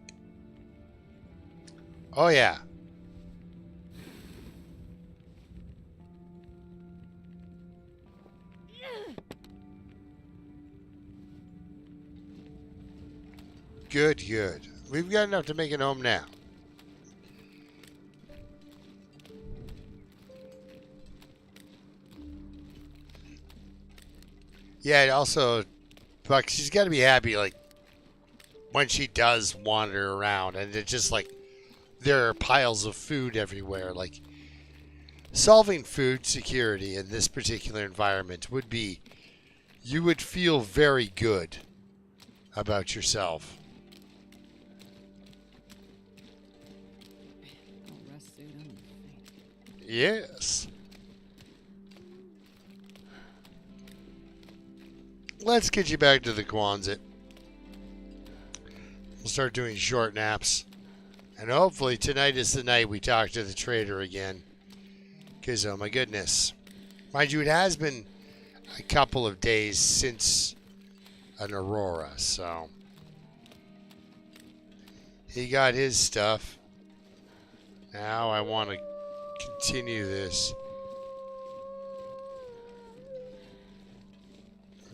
Oh yeah. Good, good. We've got enough to make it home now. Yeah, also, Buck, she's got to be happy, like, when she does wander around, and it's just like, there are piles of food everywhere. Like, solving food security in this particular environment would be, you would feel very good about yourself. I'll rest soon. I'm gonna faint. Yes. Let's get you back to the Quonset. We'll start doing short naps. And hopefully tonight is the night we talk to the trader again. Because, oh my goodness. Mind you, it has been a couple of days since an Aurora, so. He got his stuff. Now I want to continue this.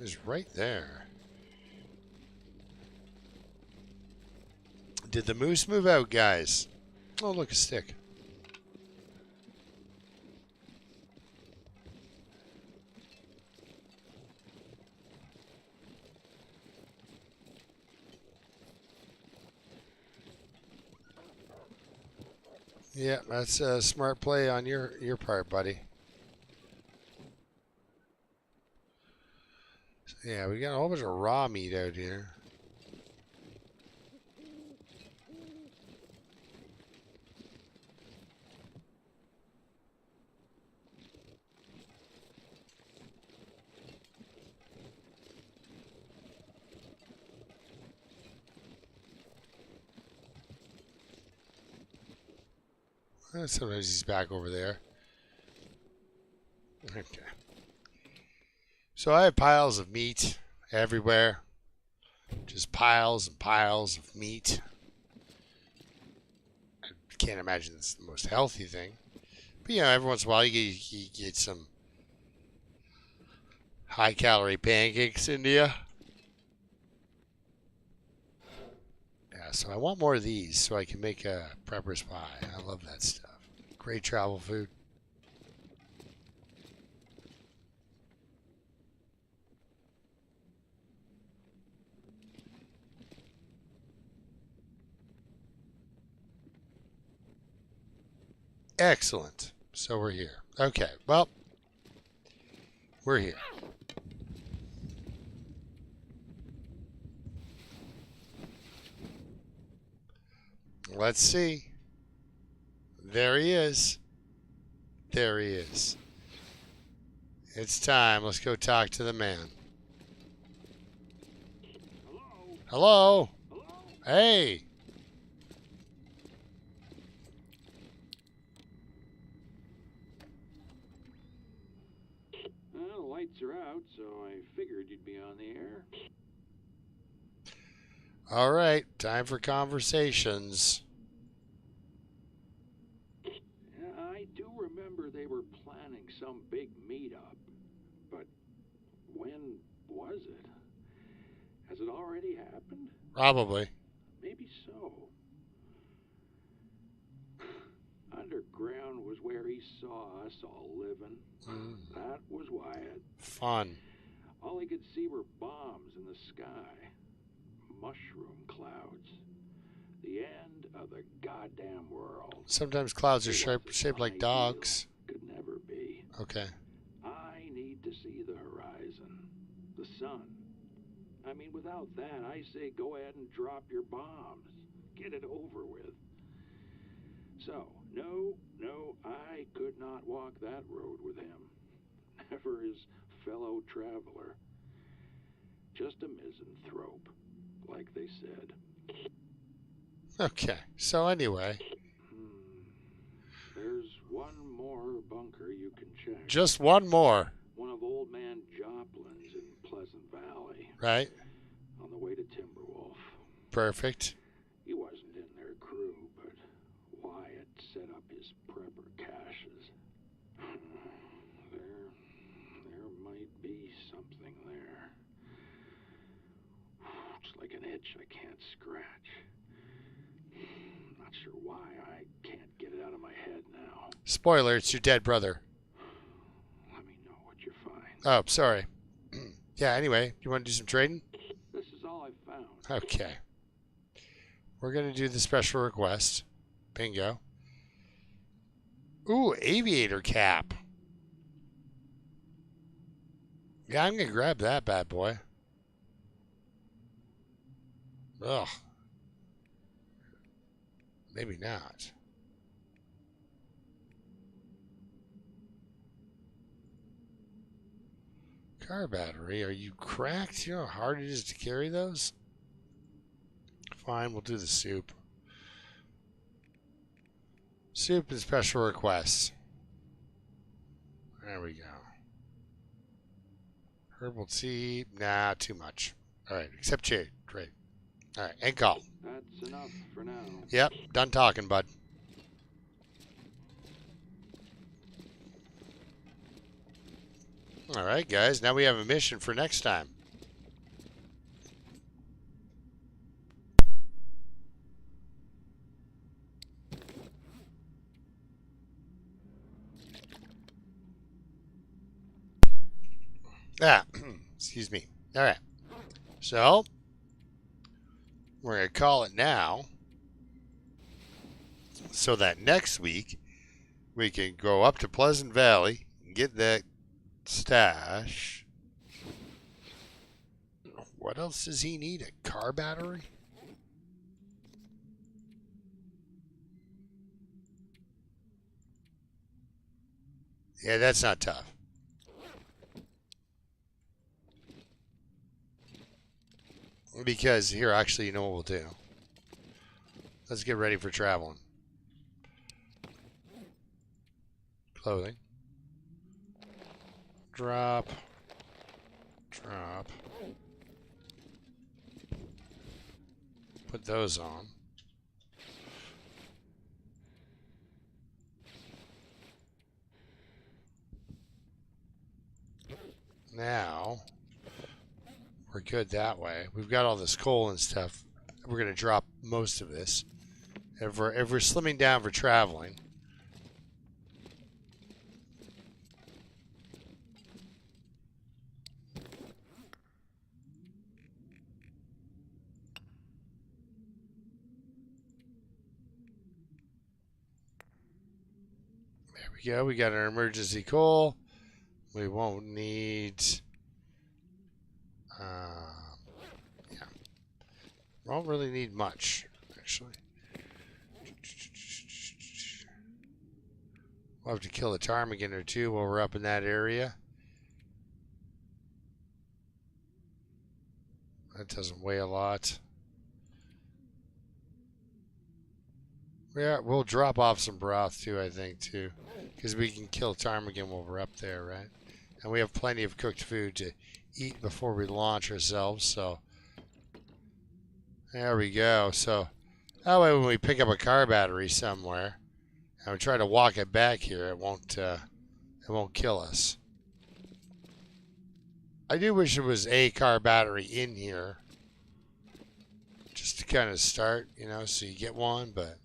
It's right there. Did the moose move out, guys? Oh, look, a stick. Yeah, that's a smart play on your part, buddy. Yeah, we got a whole bunch of raw meat out here. Sometimes he's back over there. Okay. So I have piles of meat everywhere. Just piles and piles of meat. I can't imagine it's the most healthy thing. But, you know, every once in a while you get some high-calorie pancakes into you. Yeah, so I want more of these so I can make a prepper's pie. I love that stuff. Great travel food. Excellent. So we're here. Okay, well, we're here. Let's see. There he is. There he is. It's time. Let's go talk to the man. Hello? Hey. Well, the lights are out, so I figured you'd be on the air. All right. Time for conversations. Yeah, I do remember they were planning some big meetup. But when was it? Has it already happened? Probably. Maybe so. Underground was where he saw us all living. That was Wyatt. Fun. All he could see were bombs in the sky. Mushroom clouds. The end of the goddamn world. Sometimes clouds are shaped like dogs. Could never be. Okay. I need to see the horizon. The sun. I mean, without that, I say go ahead and drop your bombs. Get it over with. So, no, I could not walk that road with him. Never his fellow traveler. Just a misanthrope, like they said. Okay. So anyway. There's one more bunker you can check. Just one more. One of Old Man Joplin's in Pleasant Valley. Right. On the way to Timberwolf. Perfect. He wasn't in their crew, but Wyatt set up his prepper caches. There might be something there. It's like an itch I can't scratch. Not sure why I can't get it out of my head now. Spoiler, it's your dead brother. Let me know what you find. Oh, sorry. Yeah, anyway, you want to do some trading? This is all I found. Okay. We're going to do the special request. Bingo. Ooh, aviator cap. Yeah, I'm going to grab that bad boy. Ugh. Maybe not. Car battery. Are you cracked? You know how hard it is to carry those? Fine, we'll do the soup. Soup and special requests. There we go. Herbal tea. Nah, too much. Alright, accept trade. Great. Alright, end call. That's enough for now. Yep, done talking, bud. Alright, guys, now we have a mission for next time. Excuse me. Alright. So, we're going to call it now. so that next week we can go up to Pleasant Valley and get that stash. What else does he need? A car battery? Yeah, that's not tough. Because here, actually, you know what we'll do? Let's get ready for traveling. Clothing. Drop. Drop. Put those on. Now, we're good that way. We've got all this coal and stuff. We're going to drop most of this. If we're slimming down for traveling. There we go. We got our emergency coal. We won't need... yeah. Won't really need much, actually. We'll have to kill a ptarmigan or two while we're up in that area. That doesn't weigh a lot. Yeah, we'll drop off some broth too, I think, too. Because we can kill ptarmigan while we're up there, right? And we have plenty of cooked food to eat before we launch ourselves, so... There we go. So, that way when we pick up a car battery somewhere, and we try to walk it back here, it won't kill us. I do wish there was a car battery in here. Just to kind of start, you know, so you get one, but...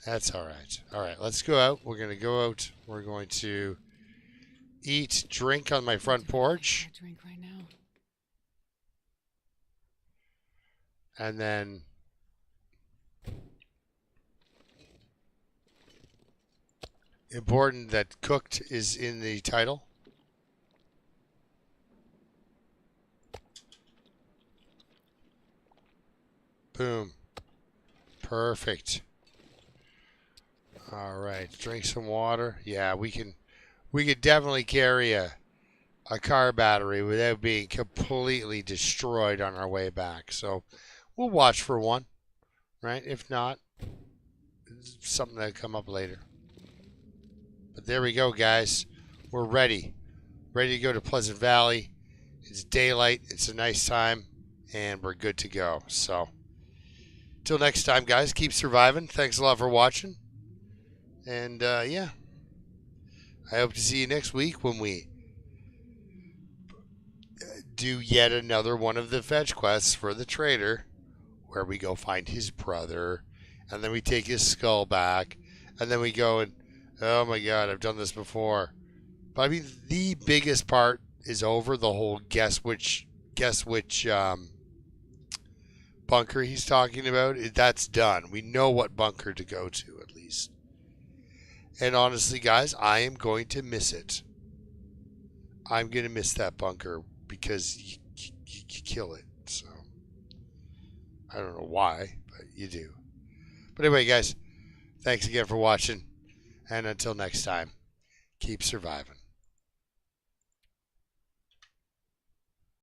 That's alright. Alright, let's go out. We're going to go out. We're going to eat, drink on my front porch. Drink right now. And then important that cooked is in the title. Boom. Perfect. All right, drink some water. Yeah, we could definitely carry a car battery without being completely destroyed on our way back. So we'll watch for one, right? If not, it's something that'll come up later. But there we go, guys. We're ready. Ready to go to Pleasant Valley. It's daylight. It's a nice time. And we're good to go. So, till next time, guys, keep surviving. Thanks a lot for watching. And, yeah. I hope to see you next week when we do yet another one of the fetch quests for the trader, where we go find his brother, and then we take his skull back, and then we go and, oh my god, I've done this before. But I mean, the biggest part is over. The whole guess which bunker he's talking about. That's done. We know what bunker to go to, at least. And honestly, guys, I am going to miss it. I'm going to miss that bunker because you kill it. So, I don't know why, but you do. But anyway, guys, thanks again for watching. And until next time, keep surviving.